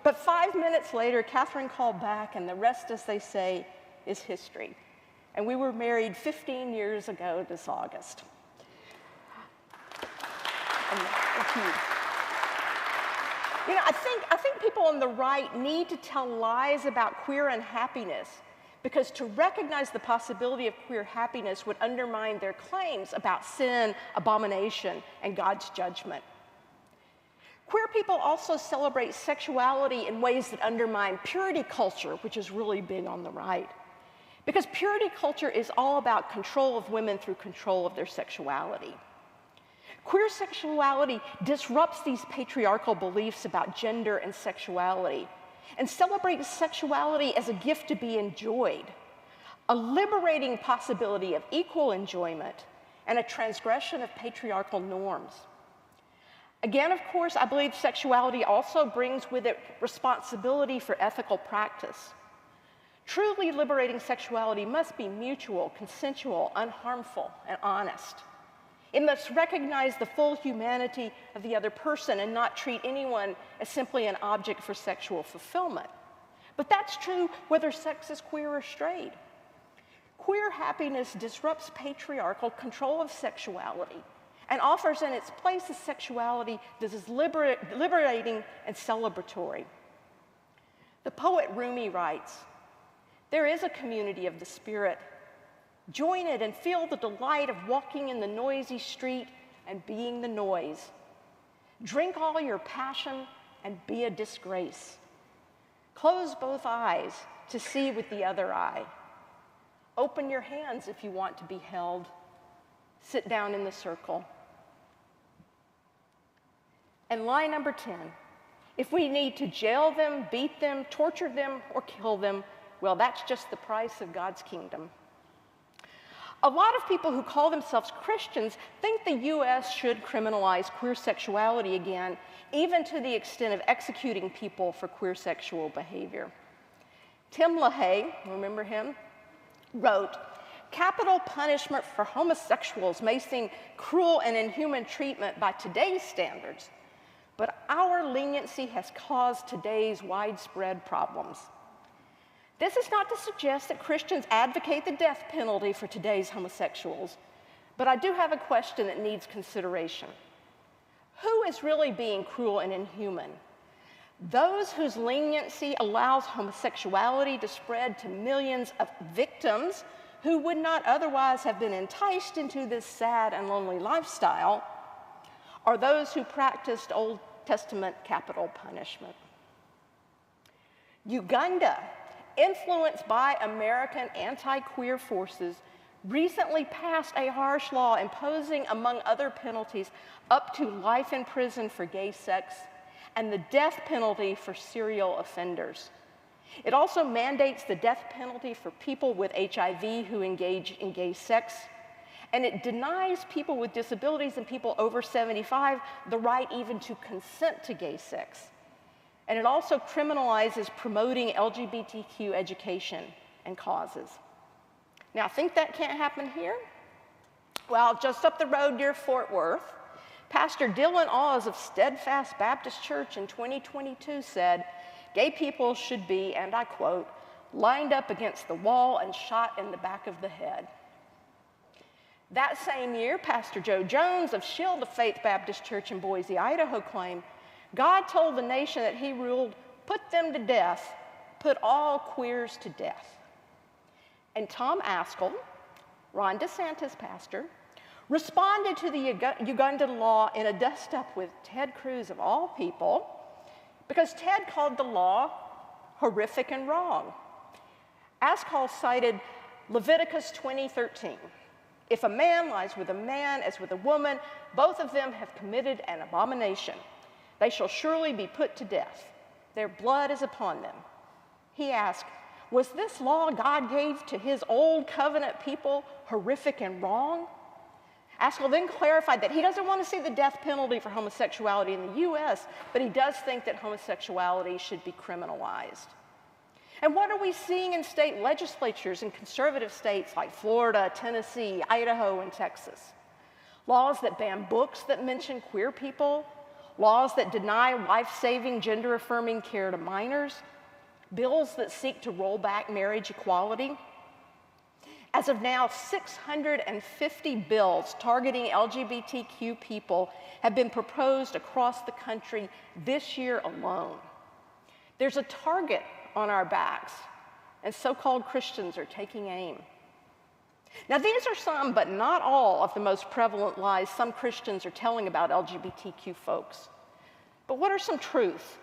but 5 minutes later, Catherine called back, and the rest, as they say, is history. And we were married 15 years ago this August. Thank you. You know, I think people on the right need to tell lies about queer unhappiness, because to recognize the possibility of queer happiness would undermine their claims about sin, abomination, and God's judgment. Queer people also celebrate sexuality in ways that undermine purity culture, which is really big on the right. Because purity culture is all about control of women through control of their sexuality. Queer sexuality disrupts these patriarchal beliefs about gender and sexuality and celebrates sexuality as a gift to be enjoyed, a liberating possibility of equal enjoyment and a transgression of patriarchal norms. Again, of course, I believe sexuality also brings with it responsibility for ethical practice. Truly liberating sexuality must be mutual, consensual, unharmful, and honest. It must recognize the full humanity of the other person and not treat anyone as simply an object for sexual fulfillment. But that's true whether sex is queer or straight. Queer happiness disrupts patriarchal control of sexuality and offers in its place a sexuality that is liberating and celebratory. The poet Rumi writes, "There is a community of the spirit. Join it and feel the delight of walking in the noisy street and being the noise. Drink all your passion and be a disgrace. Close both eyes to see with the other eye. Open your hands if you want to be held. Sit down in the circle." And line number 10, if we need to jail them, beat them, torture them, or kill them, well, that's just the price of God's kingdom. A lot of people who call themselves Christians think the U.S. should criminalize queer sexuality again, even to the extent of executing people for queer sexual behavior. Tim LaHaye, remember him, wrote, "Capital punishment for homosexuals may seem cruel and inhuman treatment by today's standards, but our leniency has caused today's widespread problems." This is not to suggest that Christians advocate the death penalty for today's homosexuals, but I do have a question that needs consideration. Who is really being cruel and inhuman? Those whose leniency allows homosexuality to spread to millions of victims who would not otherwise have been enticed into this sad and lonely lifestyle, or those who practiced Old Testament capital punishment? Uganda, influenced by American anti-queer forces, recently passed a harsh law imposing, among other penalties, up to life in prison for gay sex and the death penalty for serial offenders. It also mandates the death penalty for people with HIV who engage in gay sex, and it denies people with disabilities and people over 75 the right even to consent to gay sex. And it also criminalizes promoting LGBTQ education and causes. Now, think that can't happen here? Well, just up the road near Fort Worth, Pastor Dylan Oz of Steadfast Baptist Church in 2022 said, "Gay people should be," and I quote, "lined up against the wall and shot in the back of the head." That same year, Pastor Joe Jones of Shield of Faith Baptist Church in Boise, Idaho claimed, "God told the nation that he ruled, put them to death, put all queers to death." And Tom Askell, Ron DeSantis' pastor, responded to the Ugandan law in a dust-up with Ted Cruz of all people, because Ted called the law horrific and wrong. Askell cited Leviticus 20:13. "If a man lies with a man as with a woman, both of them have committed an abomination. They shall surely be put to death. Their blood is upon them." He asked, was this law God gave to his old covenant people horrific and wrong? Askell then clarified that he doesn't want to see the death penalty for homosexuality in the U.S., but he does think that homosexuality should be criminalized. And what are we seeing in state legislatures in conservative states like Florida, Tennessee, Idaho, and Texas? Laws that ban books that mention queer people, laws that deny life-saving, gender-affirming care to minors, bills that seek to roll back marriage equality. As of now, 650 bills targeting LGBTQ people have been proposed across the country this year alone. There's a target on our backs, and so-called Christians are taking aim. Now, these are some, but not all, of the most prevalent lies some Christians are telling about LGBTQ folks. But what are some truths?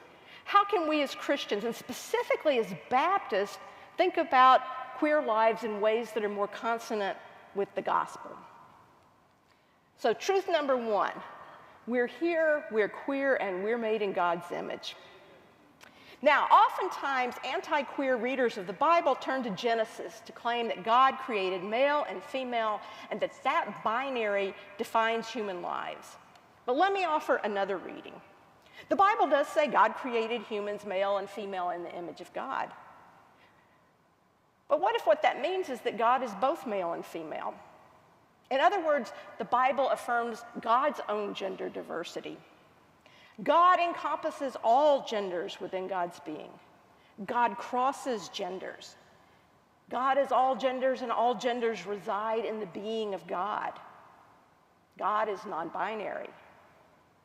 How can we as Christians, and specifically as Baptists, think about queer lives in ways that are more consonant with the gospel? So truth number one, we're here, we're queer, and we're made in God's image. Now, oftentimes, anti-queer readers of the Bible turn to Genesis to claim that God created male and female, and that binary defines human lives. But let me offer another reading. The Bible does say God created humans, male and female, in the image of God. But what if what that means is that God is both male and female? In other words, the Bible affirms God's own gender diversity. God encompasses all genders within God's being. God crosses genders. God is all genders, and all genders reside in the being of God. God is non-binary.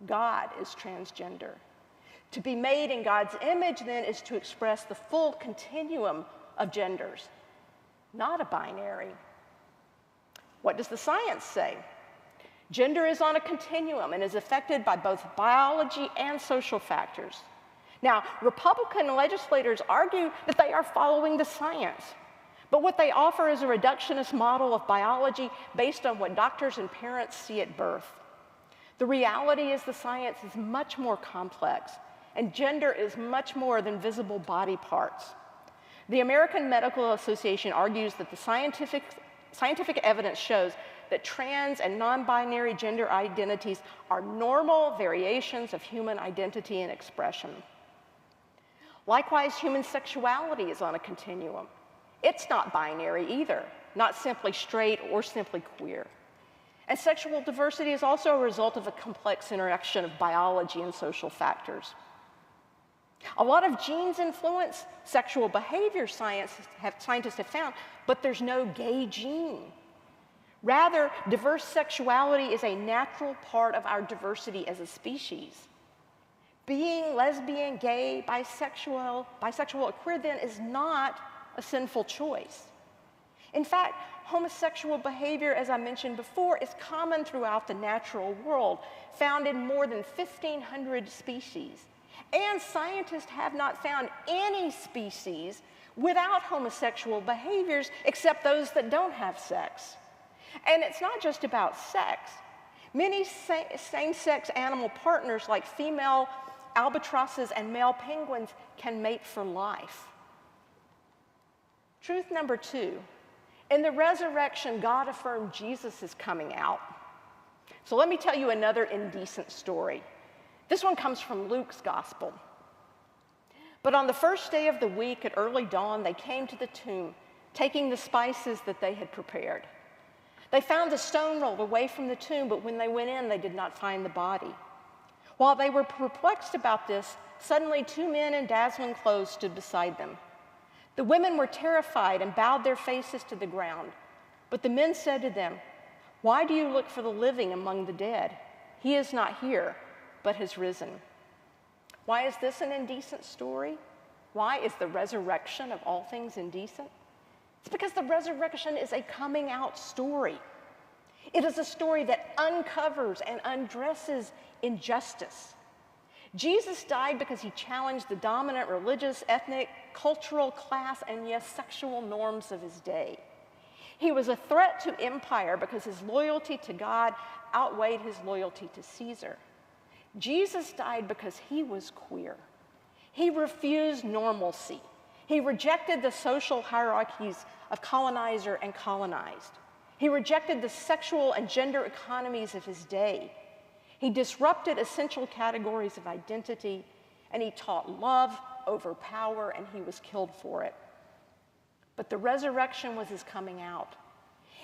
God is transgender. To be made in God's image, then, is to express the full continuum of genders, not a binary. What does the science say? Gender is on a continuum and is affected by both biology and social factors. Now, Republican legislators argue that they are following the science, but what they offer is a reductionist model of biology based on what doctors and parents see at birth. The reality is the science is much more complex, and gender is much more than visible body parts. The American Medical Association argues that the scientific scientific evidence shows that trans and non-binary gender identities are normal variations of human identity and expression. Likewise, human sexuality is on a continuum. It's not binary either, not simply straight or simply queer. And sexual diversity is also a result of a complex interaction of biology and social factors. A lot of genes influence sexual behavior, scientists have found, but there's no gay gene. Rather, diverse sexuality is a natural part of our diversity as a species. Being lesbian, gay, bisexual, or queer then is not a sinful choice. In fact, homosexual behavior, as I mentioned before, is common throughout the natural world, found in more than 1,500 species. And scientists have not found any species without homosexual behaviors except those that don't have sex. And it's not just about sex. Many same-sex animal partners like female albatrosses and male penguins can mate for life. Truth number 2, in the resurrection, God affirmed Jesus is coming out. So let me tell you another indecent story. This one comes from Luke's gospel. But on the first day of the week at early dawn, they came to the tomb, taking the spices that they had prepared. They found the stone rolled away from the tomb, but when they went in, they did not find the body. While they were perplexed about this, suddenly 2 men in dazzling clothes stood beside them. The women were terrified and bowed their faces to the ground. But the men said to them, "Why do you look for the living among the dead? He is not here, but has risen." Why is this an indecent story? Why is the resurrection of all things indecent? It's because the resurrection is a coming out story. It is a story that uncovers and undresses injustice. Jesus died because he challenged the dominant religious, ethnic, cultural, class, and yes, sexual norms of his day. He was a threat to empire because his loyalty to God outweighed his loyalty to Caesar. Jesus died because he was queer. He refused normalcy. He rejected the social hierarchies of colonizer and colonized. He rejected the sexual and gender economies of his day. He disrupted essential categories of identity, and he taught love over power, and he was killed for it. But the resurrection was his coming out.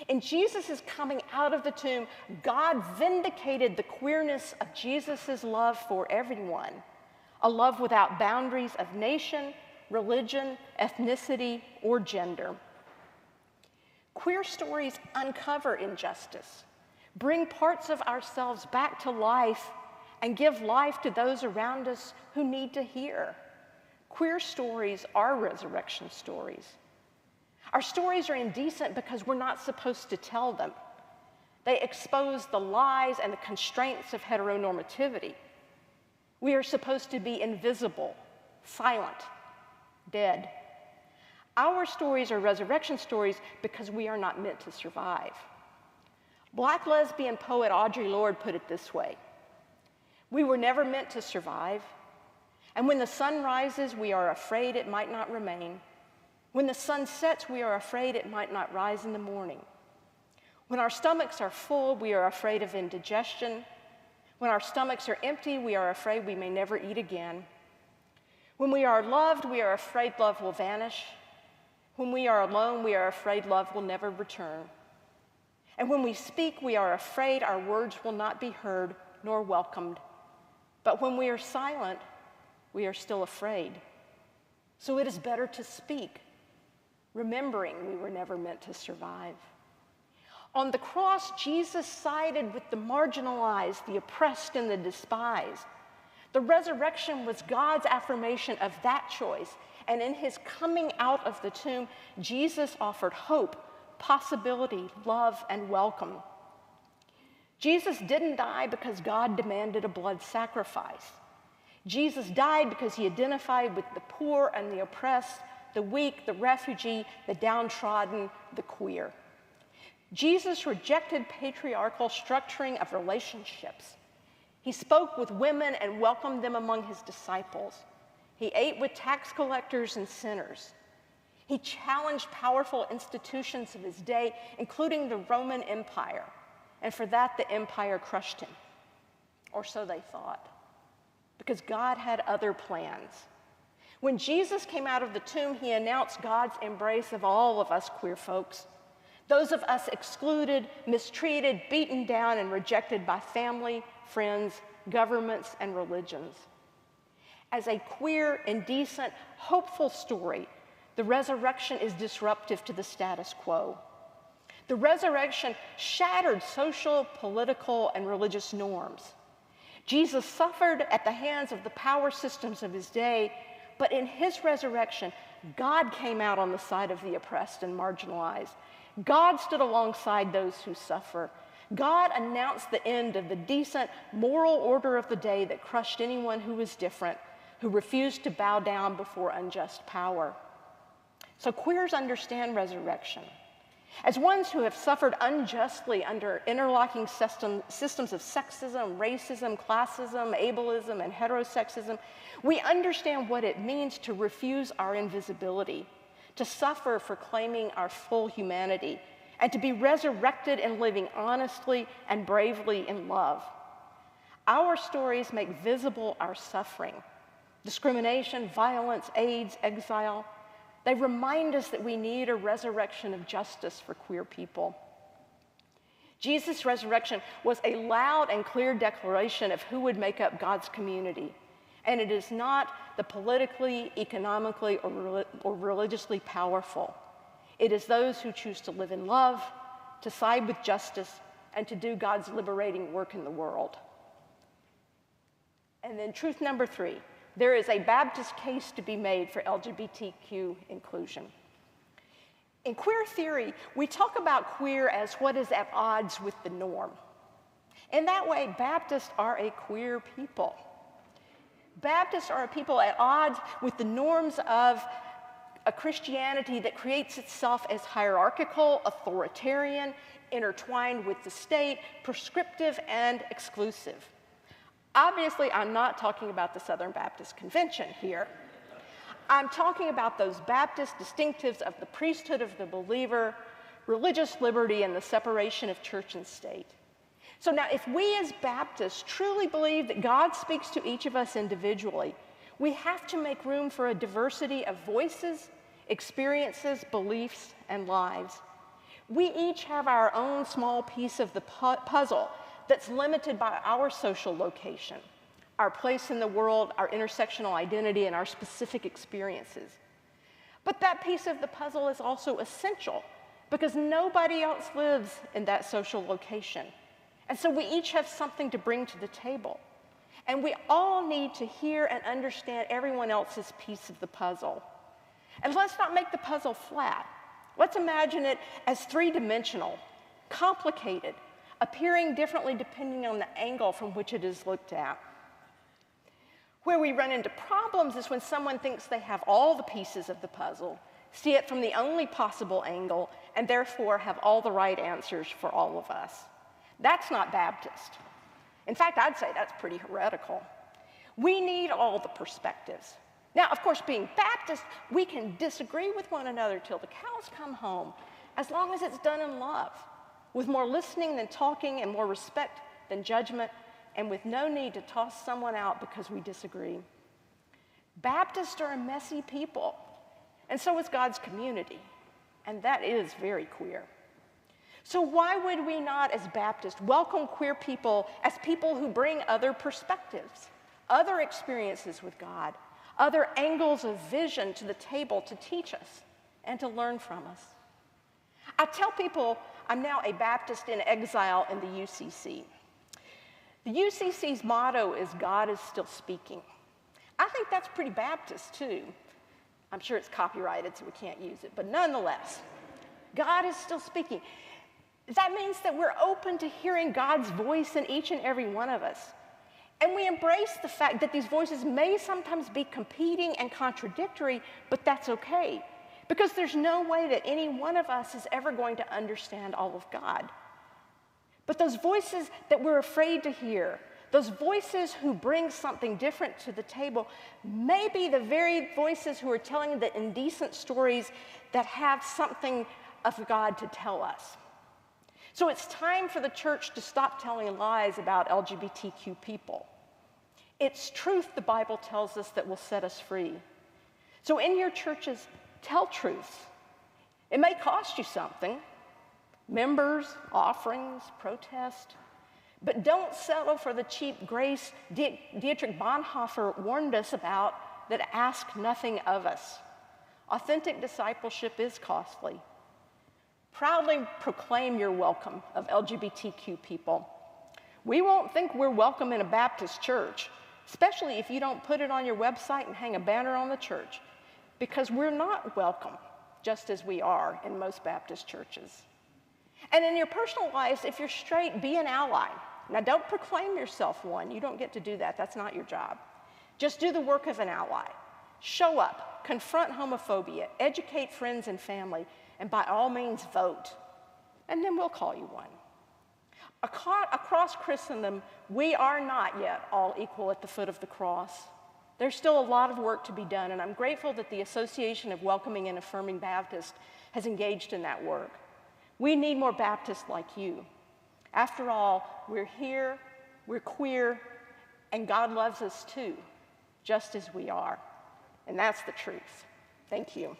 In Jesus' coming out of the tomb, God vindicated the queerness of Jesus' love for everyone, a love without boundaries of nation, religion, ethnicity, or gender. Queer stories uncover injustice, bring parts of ourselves back to life, and give life to those around us who need to hear. Queer stories are resurrection stories. Our stories are indecent because we're not supposed to tell them. They expose the lies and the constraints of heteronormativity. We are supposed to be invisible, silent, dead. Our stories are resurrection stories because we are not meant to survive. Black lesbian poet Audre Lorde put it this way: "We were never meant to survive, and when the sun rises, we are afraid it might not remain. When the sun sets, we are afraid it might not rise in the morning. When our stomachs are full, we are afraid of indigestion. When our stomachs are empty, we are afraid we may never eat again. When we are loved, we are afraid love will vanish. When we are alone, we are afraid love will never return. And when we speak, we are afraid our words will not be heard nor welcomed. But when we are silent, we are still afraid. So it is better to speak, remembering we were never meant to survive." On the cross, Jesus sided with the marginalized, the oppressed, and the despised. The resurrection was God's affirmation of that choice, and in his coming out of the tomb, Jesus offered hope, possibility, love, and welcome. Jesus didn't die because God demanded a blood sacrifice. Jesus died because he identified with the poor and the oppressed, the weak, the refugee, the downtrodden, the queer. Jesus rejected patriarchal structuring of relationships. He spoke with women and welcomed them among his disciples. He ate with tax collectors and sinners. He challenged powerful institutions of his day, including the Roman Empire. And for that, the empire crushed him. Or so they thought. Because God had other plans. When Jesus came out of the tomb, he announced God's embrace of all of us queer folks. Those of us excluded, mistreated, beaten down, and rejected by family, friends, governments, and religions. As a queer, indecent, hopeful story, the resurrection is disruptive to the status quo. The resurrection shattered social, political, and religious norms. Jesus suffered at the hands of the power systems of his day, but in his resurrection, God came out on the side of the oppressed and marginalized. God stood alongside those who suffer. God announced the end of the decent, moral order of the day that crushed anyone who was different, who refused to bow down before unjust power. So queers understand resurrection. As ones who have suffered unjustly under interlocking systems of sexism, racism, classism, ableism, and heterosexism, we understand what it means to refuse our invisibility, to suffer for claiming our full humanity, and to be resurrected and living honestly and bravely in love. Our stories make visible our suffering, discrimination, violence, AIDS, exile. They remind us that we need a resurrection of justice for queer people. Jesus' resurrection was a loud and clear declaration of who would make up God's community. And it is not the politically, economically, or religiously powerful. It is those who choose to live in love, to side with justice, and to do God's liberating work in the world. And then truth number 3. There is a Baptist case to be made for LGBTQ inclusion. In queer theory, we talk about queer as what is at odds with the norm. In that way, Baptists are a queer people. Baptists are a people at odds with the norms of a Christianity that creates itself as hierarchical, authoritarian, intertwined with the state, prescriptive, and exclusive. Obviously, I'm not talking about the Southern Baptist Convention here. I'm talking about those Baptist distinctives of the priesthood of the believer, religious liberty, and the separation of church and state. So now, if we as Baptists truly believe that God speaks to each of us individually, we have to make room for a diversity of voices, experiences, beliefs, and lives. We each have our own small piece of the puzzle that's limited by our social location, our place in the world, our intersectional identity, and our specific experiences. But that piece of the puzzle is also essential because nobody else lives in that social location. And so we each have something to bring to the table. And we all need to hear and understand everyone else's piece of the puzzle. And let's not make the puzzle flat. Let's imagine it as three-dimensional, complicated, appearing differently depending on the angle from which it is looked at. Where we run into problems is when someone thinks they have all the pieces of the puzzle, see it from the only possible angle, and therefore have all the right answers for all of us. That's not Baptist. In fact, I'd say that's pretty heretical. We need all the perspectives. Now, of course, being Baptist, we can disagree with one another till the cows come home, as long as it's done in love, with more listening than talking and more respect than judgment, and with no need to toss someone out because we disagree. Baptists are a messy people, and so is God's community, and that is very queer. So why would we not, as Baptists, welcome queer people as people who bring other perspectives, other experiences with God, other angles of vision to the table to teach us and to learn from us? I tell people I'm now a Baptist in exile in the UCC. The UCC's motto is God is still speaking. I think that's pretty Baptist too. I'm sure it's copyrighted so we can't use it, but nonetheless, God is still speaking. That means that we're open to hearing God's voice in each and every one of us. And we embrace the fact that these voices may sometimes be competing and contradictory, but that's okay. Because there's no way that any one of us is ever going to understand all of God. But those voices that we're afraid to hear, those voices who bring something different to the table may be the very voices who are telling the indecent stories that have something of God to tell us. So it's time for the church to stop telling lies about LGBTQ people. It's truth, the Bible tells us, that will set us free. So in your churches, tell truth. It may cost you something, members, offerings, protest, but don't settle for the cheap grace Dietrich Bonhoeffer warned us about that ask nothing of us. Authentic discipleship is costly. Proudly proclaim your welcome of LGBTQ people. We won't think we're welcome in a Baptist church, especially if you don't put it on your website and hang a banner on the church, because we're not welcome just as we are in most Baptist churches. And in your personal lives, if you're straight, be an ally. Now, don't proclaim yourself one. You don't get to do that. That's not your job. Just do the work of an ally. Show up, confront homophobia, educate friends and family, and by all means, vote. And then we'll call you one. Across Christendom, we are not yet all equal at the foot of the cross. There's still a lot of work to be done, and I'm grateful that the Association of Welcoming and Affirming Baptists has engaged in that work. We need more Baptists like you. After all, we're here, we're queer, and God loves us too, just as we are. And that's the truth. Thank you.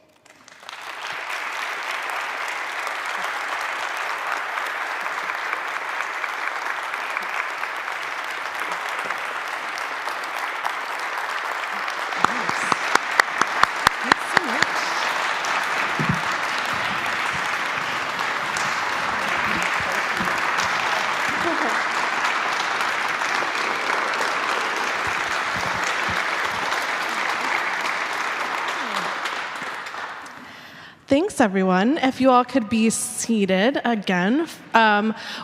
Thanks, everyone. If you all could be seated again.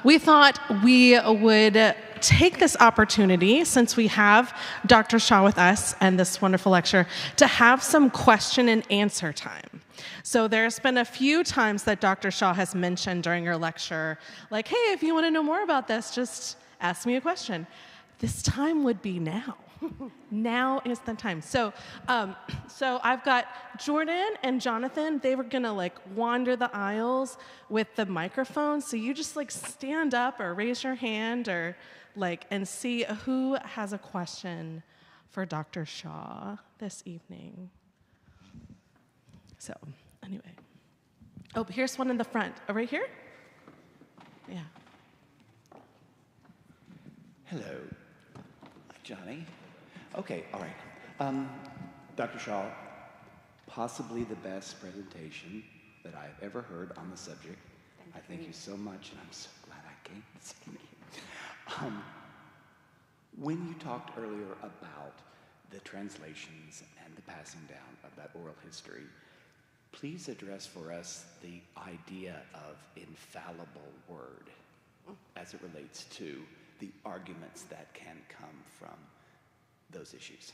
We thought we would take this opportunity, since we have Dr. Shaw with us and this wonderful lecture, to have some question and answer time. So there's been a few times that Dr. Shaw has mentioned during her lecture, like, hey, if you want to know more about this, just ask me a question. This time would be now. Now is the time. So I've got Jordan and Jonathan. They were gonna wander the aisles with the microphone. So you just stand up or raise your hand or and see who has a question for Dr. Shaw this evening. So anyway, oh, here's one in the front. Oh, right here? Yeah. Hello, Johnny. Okay, all right. Dr. Shaw, possibly the best presentation that I've ever heard on the subject. I thank you so much, and I'm so glad I came this evening. When you talked earlier about the translations and the passing down of that oral history, please address for us the idea of infallible word as it relates to the arguments that can come from those issues.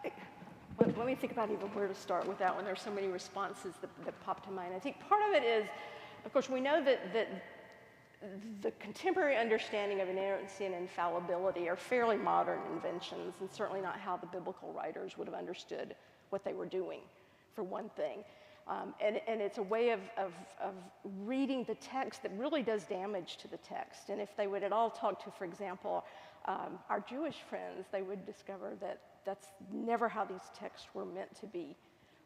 Yeah. Let me think about even where to start with that one. There's so many responses that pop to mind. I think part of it is, of course, we know that the contemporary understanding of inerrancy and infallibility are fairly modern inventions, and certainly not how the biblical writers would have understood what they were doing, for one thing. And it's a way of reading the text that really does damage to the text. And if they would at all talk to, for example, our Jewish friends, they would discover that that's never how these texts were meant to be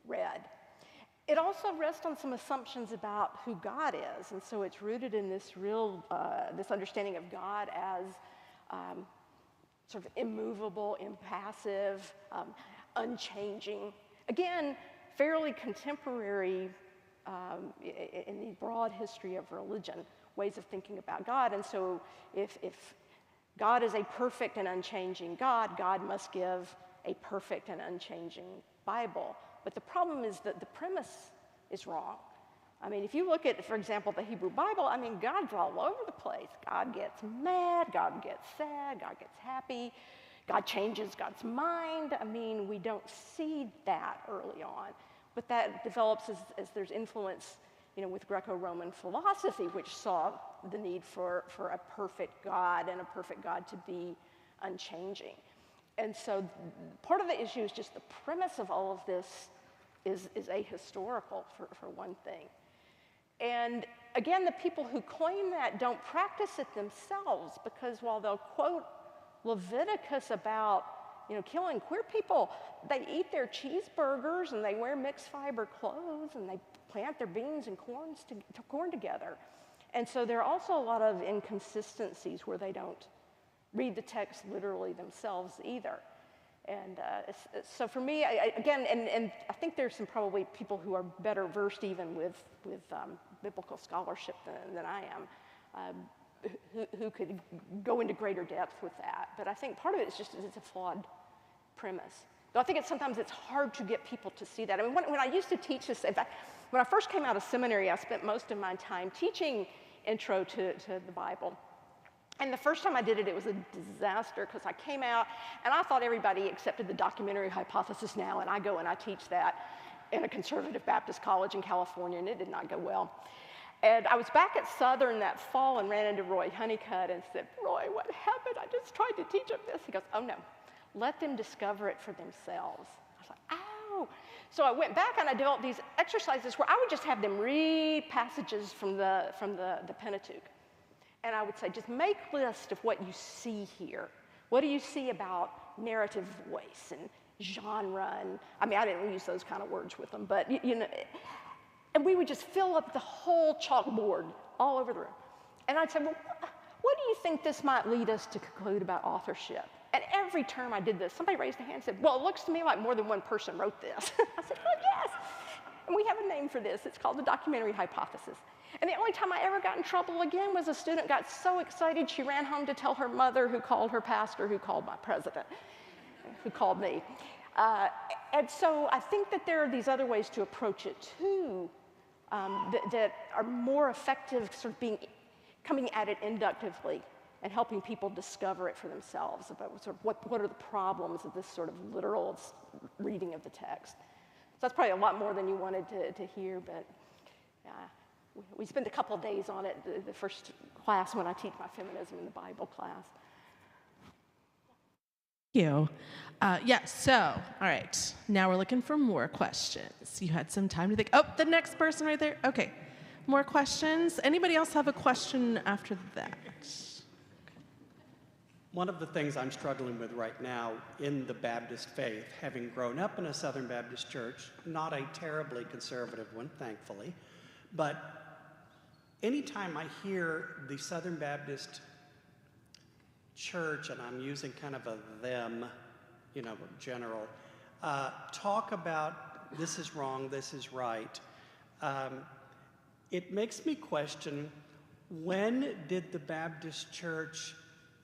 read. It also rests on some assumptions about who God is, and so it's rooted in this this understanding of God as sort of immovable, impassive, unchanging. Again, fairly contemporary in the broad history of religion, ways of thinking about God. And so if God is a perfect and unchanging God, God must give a perfect and unchanging Bible. But the problem is that the premise is wrong. I mean, if you look at, for example, the Hebrew Bible, I mean, God's all over the place. God gets mad, God gets sad, God gets happy, God changes God's mind. I mean, we don't see that early on. But that develops as there's influence with Greco-Roman philosophy, which saw the need for a perfect God and a perfect God to be unchanging. And so part of the issue is just the premise of all of this is ahistorical, for one thing. And again, the people who claim that don't practice it themselves, because while they'll quote Leviticus about killing queer people, they eat their cheeseburgers and they wear mixed fiber clothes and they plant their beans and corn together. And so there are also a lot of inconsistencies where they don't read the text literally themselves either. And so for me, again, and I think there's some probably people who are better versed even with biblical scholarship than I am, who could go into greater depth with that. But I think part of it is just it's a flawed premise. But I think sometimes it's hard to get people to see that. I mean, when I used to teach this, in fact, when I first came out of seminary, I spent most of my time teaching intro to the Bible. And the first time I did it, it was a disaster because I came out and I thought everybody accepted the documentary hypothesis now, and I go and I teach that in a conservative Baptist college in California, and it did not go well. And I was back at Southern that fall and ran into Roy Honeycutt and said, "Roy, what happened? I just tried to teach them this." He goes, "Oh no, let them discover it for themselves." I was like, "Ow." So I went back and I developed these exercises where I would just have them read passages from the Pentateuch. And I would say, just make a list of what you see here. What do you see about narrative voice and genre? And I mean, I didn't use those kind of words with them, but and we would just fill up the whole chalkboard all over the room. And I'd say, well, what do you think this might lead us to conclude about authorship? And every term I did this, somebody raised a hand and said, well, it looks to me like more than one person wrote this. I said, well, yes. And we have a name for this. It's called the documentary hypothesis. And the only time I ever got in trouble again was a student got so excited she ran home to tell her mother, who called her pastor, who called my president, who called me. And so I think that there are these other ways to approach it too that are more effective, sort of coming at it inductively and helping people discover it for themselves about sort of what are the problems of this sort of literal reading of the text. So that's probably a lot more than you wanted to hear, but we spent a couple of days on it, the first class when I teach my feminism in the Bible class. Thank you. Yes, so, all right. Now we're looking for more questions. You had some time to think. Oh, the next person right there. Okay. More questions? Anybody else have a question after that? One of the things I'm struggling with right now in the Baptist faith, having grown up in a Southern Baptist church, not a terribly conservative one, thankfully, but anytime I hear the Southern Baptist church, and I'm using kind of a them, general, talk about this is wrong, this is right, it makes me question, when did the Baptist church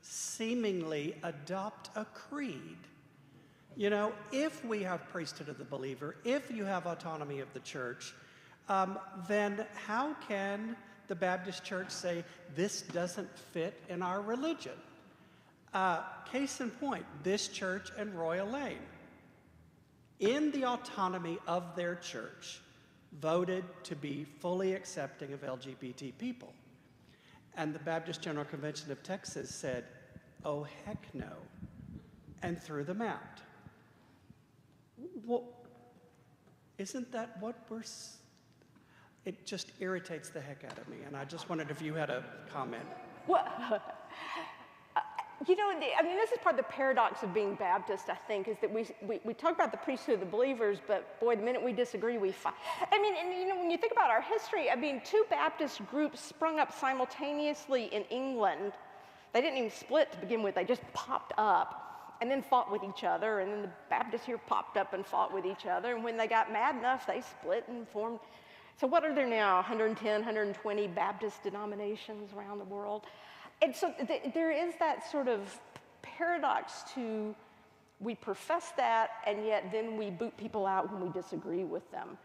seemingly adopt a creed? If we have priesthood of the believer, if you have autonomy of the church, then how can the Baptist church say this doesn't fit in our religion? Case in point, this church and Royal Lane, in the autonomy of their church, voted to be fully accepting of LGBT people. And the Baptist General Convention of Texas said, oh, heck no, and threw them out. Well, isn't that what it just irritates the heck out of me, and I just wondered if you had a comment. Well, this is part of the paradox of being Baptist, I think, is that we talk about the priesthood of the believers, but boy, the minute we disagree, we fight. When you think about our history, two Baptist groups sprung up simultaneously in England. They didn't even split to begin with, they just popped up and then fought with each other, and then the Baptists here popped up and fought with each other, and when they got mad enough, they split and formed. So what are there now, 110, 120 Baptist denominations around the world? And so there is that sort of paradox to, we profess that, and yet then we boot people out when we disagree with them.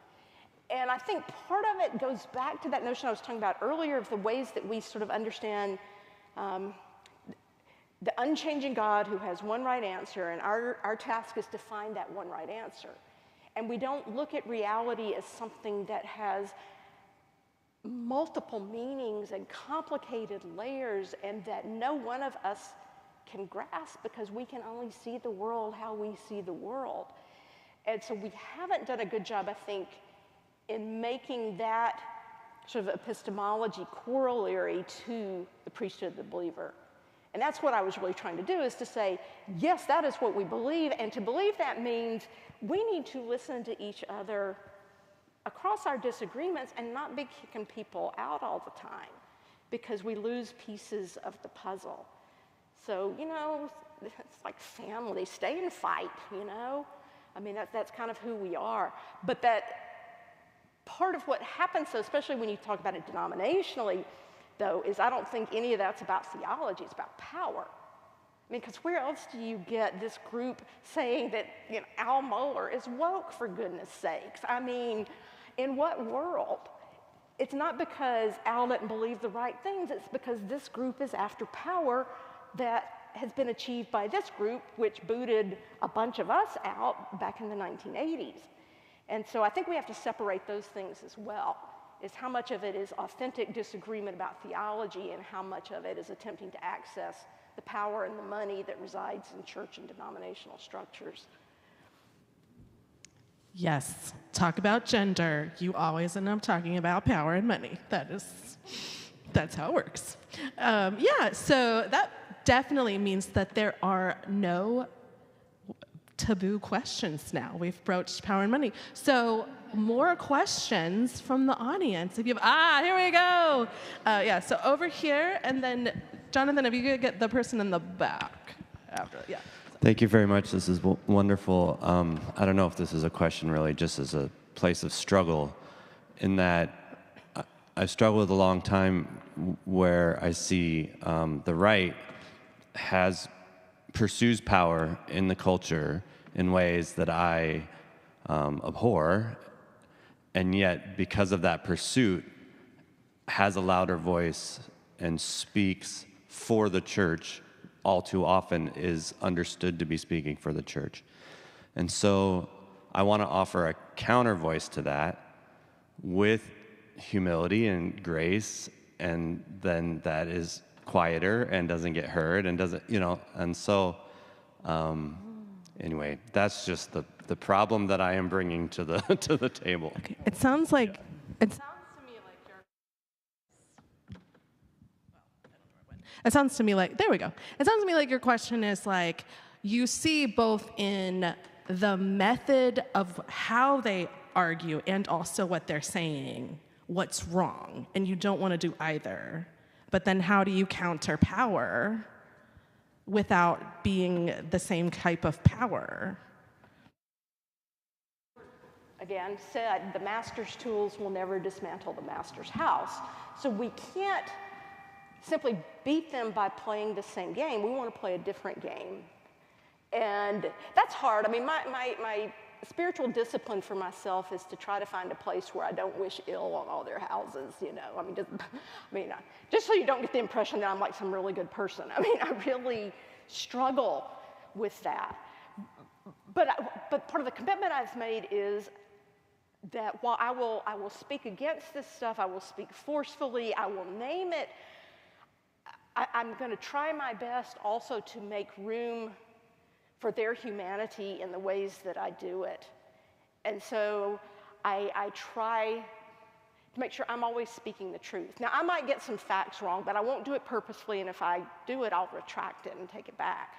And I think part of it goes back to that notion I was talking about earlier of the ways that we sort of understand the unchanging God who has one right answer, and our task is to find that one right answer. And we don't look at reality as something that has multiple meanings and complicated layers, and that no one of us can grasp because we can only see the world how we see the world. And so we haven't done a good job, I think, in making that sort of epistemology corollary to the priesthood of the believer. And that's what I was really trying to do, is to say, yes, that is what we believe, and to believe that means we need to listen to each other across our disagreements and not be kicking people out all the time because we lose pieces of the puzzle. So, you know, it's like family, stay and fight, you know? I mean, that's kind of who we are. But that part of what happens, so especially when you talk about it denominationally, though, is I don't think any of that's about theology, it's about power. I mean, because where else do you get this group saying that, you know, Al Mohler is woke, for goodness sakes? I mean, in what world? It's not because Al didn't believe the right things, it's because this group is after power that has been achieved by this group, which booted a bunch of us out back in the 1980s. And so I think we have to separate those things as well, is how much of it is authentic disagreement about theology and how much of it is attempting to access the power and the money that resides in church and denominational structures. Yes, talk about gender. You always end up talking about power and money. That's how it works. Yeah, so that definitely means that there are no taboo questions now. We've broached power and money. So more questions from the audience. If you have, here we go. Yeah, so over here, and then Jonathan, if you could get the person in the back after, yeah. Thank you very much. This is wonderful. I don't know if this is a question really, just as a place of struggle, in that I've struggled a long time where I see the right pursues power in the culture in ways that I abhor, and yet because of that pursuit has a louder voice and speaks for the church, all too often is understood to be speaking for the church. And so I want to offer a counter voice to that with humility and grace, and then that is quieter and doesn't get heard and doesn't, you know, and so anyway, that's just the problem that I am bringing to the to the table. Okay. It sounds to me like there we go. It sounds to me like your question is like, you see both in the method of how they argue and also what they're saying, what's wrong, and you don't want to do either. But then how do you counter power without being the same type of power? Again, said the master's tools will never dismantle the master's house. So we can't simply beat them by playing the same game. We want to play a different game. And that's hard. I mean, my spiritual discipline for myself is to try to find a place where I don't wish ill on all their houses, you know. I mean, just so you don't get the impression that I'm like some really good person. I mean, I really struggle with that. But part of the commitment I've made is that while I will speak against this stuff, I will speak forcefully, I will name it, I'm going to try my best also to make room for their humanity in the ways that I do it. And so I try to make sure I'm always speaking the truth. Now, I might get some facts wrong, but I won't do it purposefully, and if I do it, I'll retract it and take it back.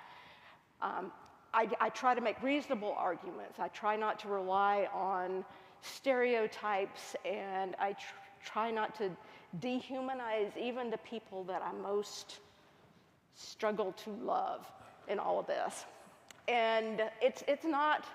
I try to make reasonable arguments. I try not to rely on stereotypes, and I try not to dehumanize even the people that I most struggle to love in all of this. And it's not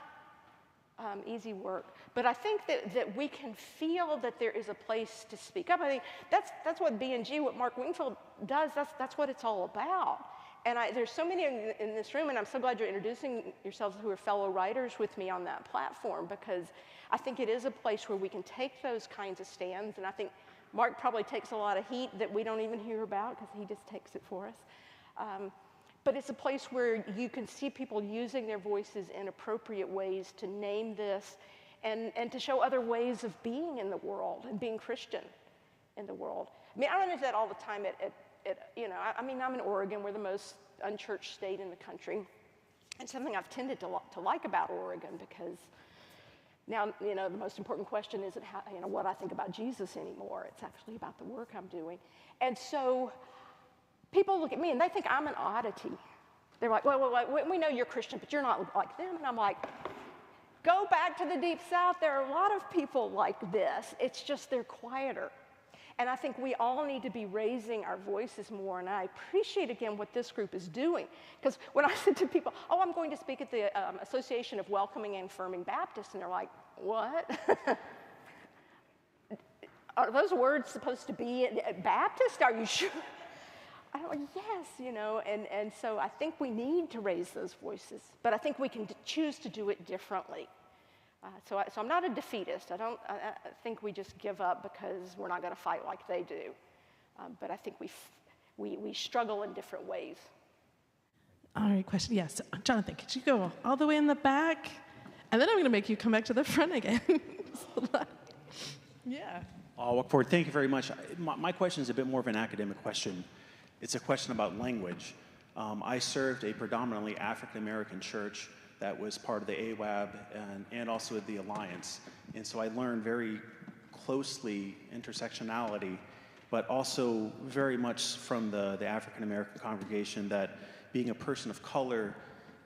easy work, but I think that we can feel that there is a place to speak up. I think that's what B&G, what Mark Wingfield does, that's what it's all about. And there's so many in this room, and I'm so glad you're introducing yourselves who are fellow writers with me on that platform, because I think it is a place where we can take those kinds of stands, and I think Mark probably takes a lot of heat that we don't even hear about because he just takes it for us. But it's a place where you can see people using their voices in appropriate ways to name this and to show other ways of being in the world and being Christian in the world. I mean, I run into that all the time I mean, I'm in Oregon. We're the most unchurched state in the country. And something I've tended to like about Oregon, because now, the most important question isn't what I think about Jesus anymore. It's actually about the work I'm doing. And so people look at me and they think I'm an oddity. They're like, well, we know you're Christian, but you're not like them. And I'm like, go back to the Deep South. There are a lot of people like this. It's just they're quieter. And I think we all need to be raising our voices more. And I appreciate, again, what this group is doing. Because when I said to people, oh, I'm going to speak at the Association of Welcoming and Affirming Baptists, and they're like, what? Are those words supposed to be Baptist? Are you sure? I'm like, yes, and so I think we need to raise those voices. But I think we can choose to do it differently. So I'm not a defeatist. I think we just give up because we're not going to fight like they do. But I think we struggle in different ways. All right, question. Yes, Jonathan, could you go all the way in the back? And then I'm going to make you come back to the front again. Yeah. I'll walk forward. Thank you very much. My question is a bit more of an academic question. It's a question about language. I served a predominantly African-American church that was part of the AWAB and also the Alliance. And so I learned very closely intersectionality, but also very much from the African-American congregation that being a person of color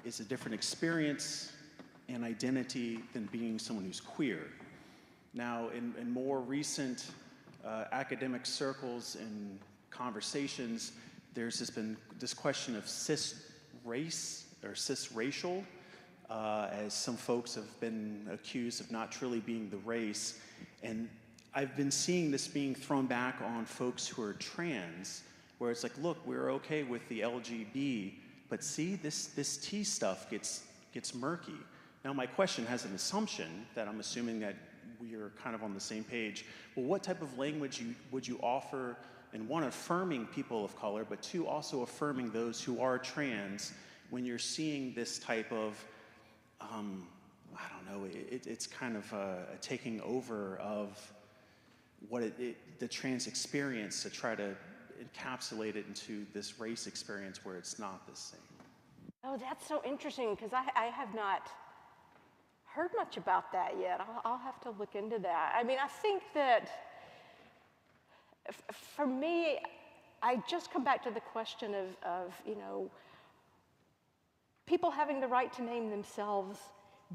is a different experience and identity than being someone who's queer. Now, in more recent academic circles and conversations, there's been this question of cis race or cis-racial, as some folks have been accused of not truly being the race. And I've been seeing this being thrown back on folks who are trans, where it's like, look, we're okay with the LGB, but see, this T stuff gets murky. Now, my question has an assumption that I'm assuming that we are kind of on the same page. Well, what type of language would you offer, and one, affirming people of color, but two, also affirming those who are trans when you're seeing this type of I don't know, it's kind of a taking over of what the trans experience to try to encapsulate it into this race experience where it's not the same. Oh, that's so interesting, because I have not heard much about that yet. I'll have to look into that. I mean, I think that for me, I just come back to the question of people having the right to name themselves,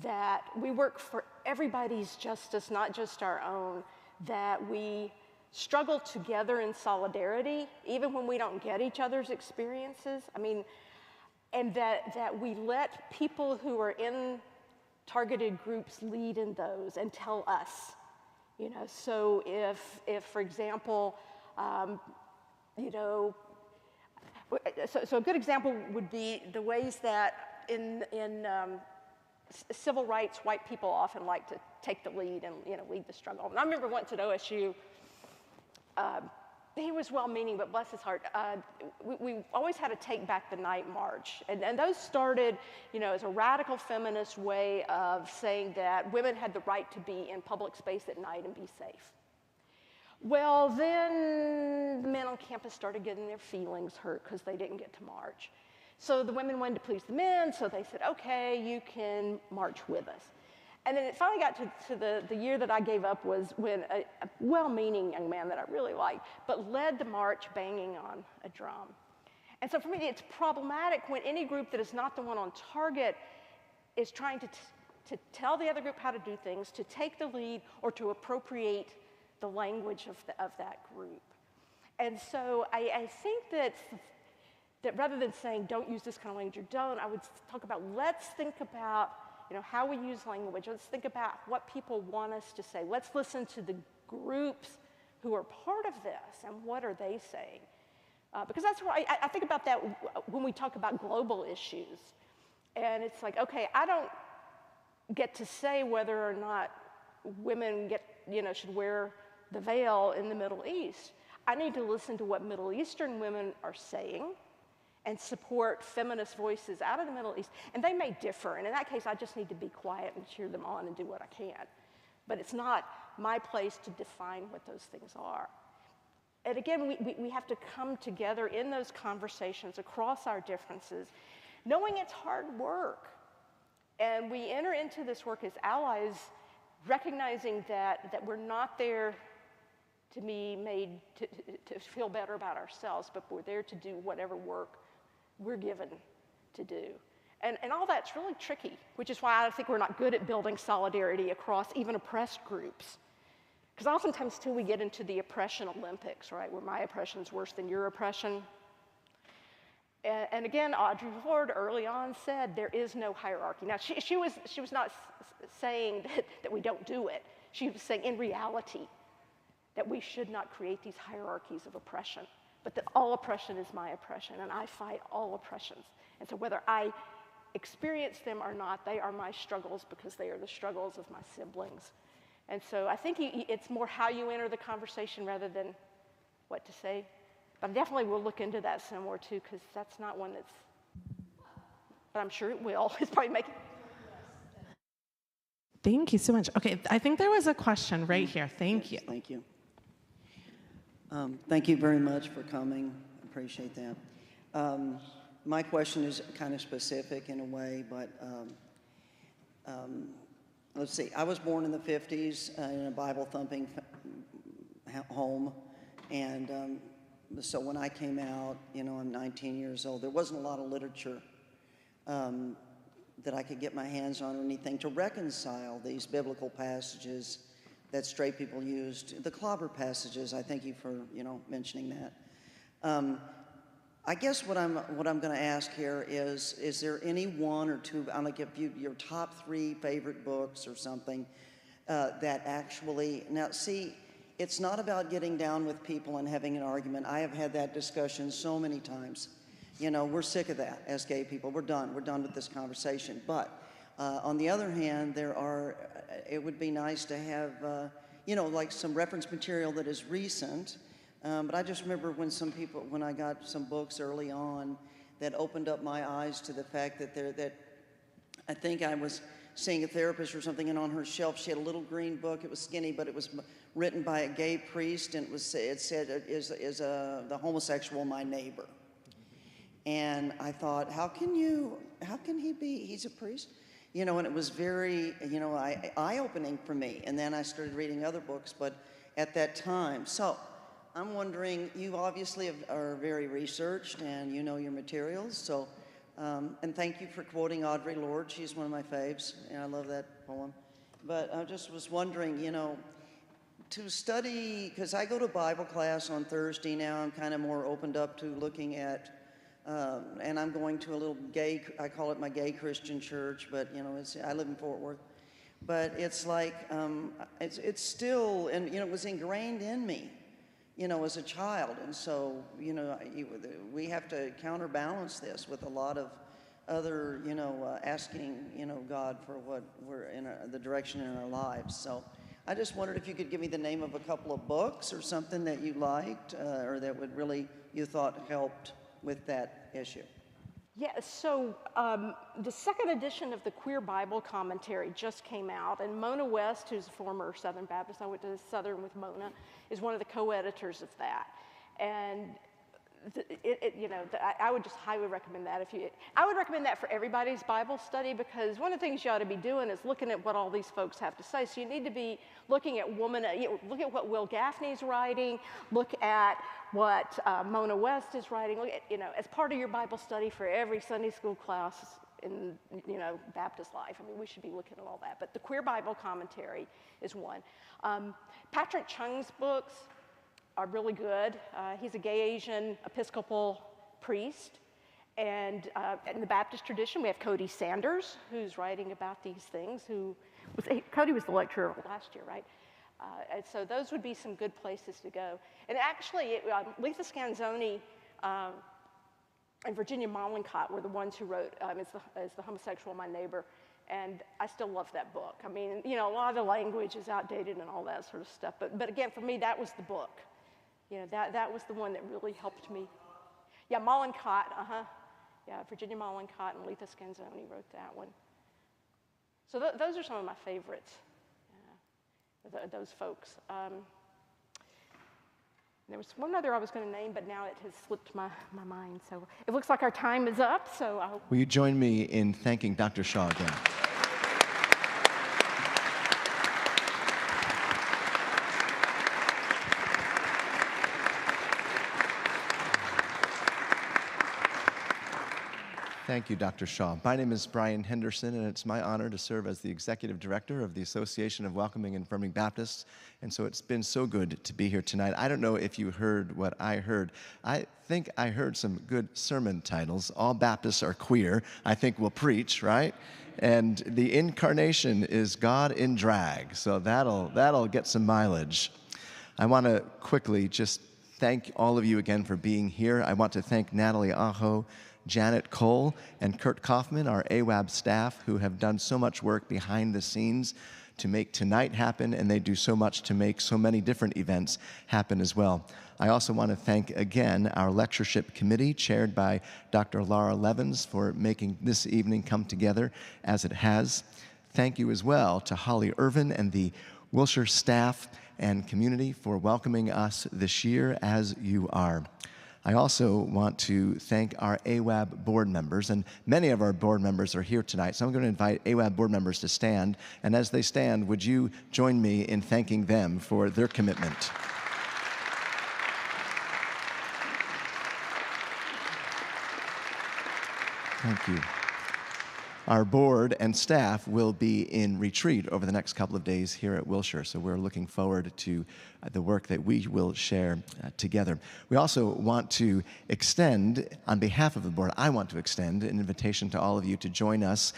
that we work for everybody's justice, not just our own, that we struggle together in solidarity, even when we don't get each other's experiences. I mean, and that we let people who are in targeted groups lead in those and tell us. So if for example, So a good example would be the ways that in civil rights, white people often like to take the lead and lead the struggle. And I remember once at OSU, he was well-meaning, but bless his heart, we always had a Take Back the Night march. And those started, as a radical feminist way of saying that women had the right to be in public space at night and be safe. Well, then the men on campus started getting their feelings hurt because they didn't get to march. So the women wanted to please the men, so they said, okay, you can march with us. And then it finally got to the year that I gave up was when a well-meaning young man that I really liked, but led the march banging on a drum. And so for me, it's problematic when any group that is not the one on target is trying to tell the other group how to do things, to take the lead, or to appropriate the language of that group. And so I think that rather than saying don't use this kind of language or don't, I would talk about let's think about how we use language. Let's think about what people want us to say. Let's listen to the groups who are part of this and what are they saying. Because that's why I think about that when we talk about global issues. And it's like, okay, I don't get to say whether or not women should wear the veil in the Middle East. I need to listen to what Middle Eastern women are saying and support feminist voices out of the Middle East. And they may differ, and in that case, I just need to be quiet and cheer them on and do what I can. But it's not my place to define what those things are. And again, we have to come together in those conversations across our differences, knowing it's hard work. And we enter into this work as allies, recognizing that we're not there to be made to feel better about ourselves, but we're there to do whatever work we're given to do. And all that's really tricky, which is why I think we're not good at building solidarity across even oppressed groups. Because oftentimes, too, we get into the oppression Olympics, right, where my oppression's worse than your oppression. And again, Audre Lorde early on said there is no hierarchy. Now, she was not saying that we don't do it. She was saying in reality that we should not create these hierarchies of oppression, but that all oppression is my oppression, and I fight all oppressions. And so whether I experience them or not, they are my struggles because they are the struggles of my siblings. And so I think it's more how you enter the conversation rather than what to say. But definitely we'll look into that some more too, because that's not one that's, but I'm sure it will. It's probably making. Thank you so much. Okay, I think there was a question right here. Thank you. Thank you. Thank you very much for coming. I appreciate that. My question is kind of specific in a way, but let's see. I was born in the 50s in a Bible-thumping home, and so when I came out, I'm 19 years old. There wasn't a lot of literature that I could get my hands on or anything to reconcile these biblical passages that straight people used. The clobber passages, I thank you for, mentioning that. I guess what I'm going to ask here is there any one or two, I'm going to give you your top 3 favorite books or something that actually, now see, it's not about getting down with people and having an argument. I have had that discussion so many times. We're sick of that as gay people. We're done with this conversation. But on the other hand, it would be nice to have, like some reference material that is recent. But I just remember when I got some books early on that opened up my eyes to the fact that I think I was seeing a therapist or something, and on her shelf she had a little green book. It was skinny, but it was written by a gay priest, and it said, "Is the homosexual my neighbor?" And I thought, how can he be? He's a priest, and it was very, eye-opening for me. And then I started reading other books, but at that time, so I'm wondering, you obviously are very researched and you know your materials, so, and thank you for quoting Audre Lorde. She's one of my faves, and I love that poem. But I just was wondering, to study, because I go to Bible class on Thursday now. I'm kind of more opened up to looking at, and I'm going to a little gay, I call it my gay Christian church, but I live in Fort Worth. But it's like, it's still, and it was ingrained in me, as a child. And so, we have to counterbalance this with a lot of other, asking, God for what we're in the direction in our lives. So I just wondered if you could give me the name of a couple of books or something that you liked or that would really, you thought helped with that issue. Yeah, so the second edition of the Queer Bible Commentary just came out, and Mona West, who's a former Southern Baptist, I went to Southern with Mona, is one of the co-editors of that. And I would just highly recommend that. I would recommend that for everybody's Bible study, because one of the things you ought to be doing is looking at what all these folks have to say. So you need to be looking at look at what Will Gaffney's writing, look at what Mona West is writing, look at, as part of your Bible study for every Sunday school class in, Baptist life. I mean, we should be looking at all that. But the Queer Bible Commentary is one. Patrick Chung's books are really good. He's a gay Asian Episcopal priest. And in the Baptist tradition, we have Cody Sanders, who's writing about these things, Cody was the lecturer last year, right? And so those would be some good places to go. And actually, Letha Scanzoni and Virginia Mollenkott were the ones who wrote Is the Homosexual My Neighbor? And I still love that book. I mean, a lot of the language is outdated and all that sort of stuff. But again, for me, that was the book. That was the one that really helped me. Yeah, Mollenkott, Yeah, Virginia Mollenkott and Letha Scanzoni wrote that one. So those are some of my favorites, those folks. There was one other I was going to name, but now it has slipped my mind. So it looks like our time is up. So will you join me in thanking Dr. Shaw again? Thank you, Dr. Shaw. My name is Brian Henderson, and it's my honor to serve as the Executive Director of the Association of Welcoming and Affirming Baptists, and so it's been so good to be here tonight. I don't know if you heard what I heard. I think I heard some good sermon titles. All Baptists are queer, I think we'll preach, right? And the incarnation is God in drag, so that'll get some mileage. I want to quickly just thank all of you again for being here. I want to thank Natalie Aho, Janet Cole, and Kurt Kaufman, our AWAB staff, who have done so much work behind the scenes to make tonight happen, and they do so much to make so many different events happen as well. I also want to thank again our lectureship committee, chaired by Dr. Laura Levins, for making this evening come together as it has. Thank you as well to Holly Irvin and the Wilshire staff and community for welcoming us this year as you are. I also want to thank our AWAB board members, and many of our board members are here tonight, so I'm going to invite AWAB board members to stand, and as they stand, would you join me in thanking them for their commitment? Thank you. Our board and staff will be in retreat over the next couple of days here at Wilshire, so we're looking forward to the work that we will share together. We also want to extend, on behalf of the board, I want to extend an invitation to all of you to join us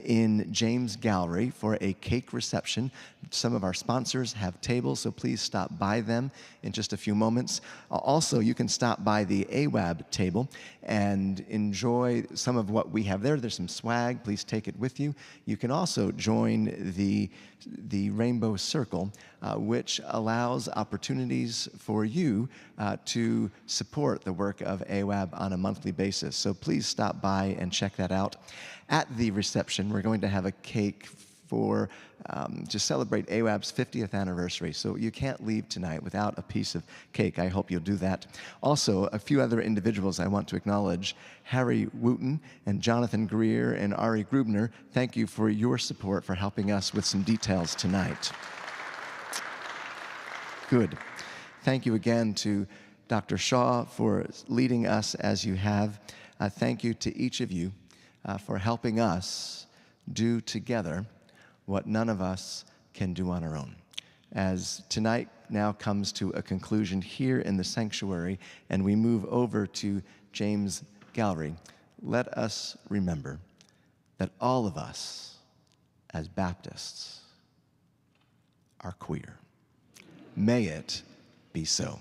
in James Gallery for a cake reception. Some of our sponsors have tables, so please stop by them in just a few moments. Also, you can stop by the AWAB table and enjoy some of what we have there. There's some swag. Please take it with you. You can also join the Rainbow Circle, which allows opportunities for you to support the work of AWAB on a monthly basis. So please stop by and check that out. At the reception, we're going to have a cake for to celebrate AWAB's 50th anniversary. So you can't leave tonight without a piece of cake. I hope you'll do that. Also, a few other individuals I want to acknowledge. Harry Wooten and Jonathan Greer and Ari Grubner, thank you for your support for helping us with some details tonight. Good. Thank you again to Dr. Shaw for leading us as you have. Thank you to each of you for helping us do together what none of us can do on our own. As tonight now comes to a conclusion here in the sanctuary and we move over to James Gallery, let us remember that all of us as Baptists are queer. May it be so.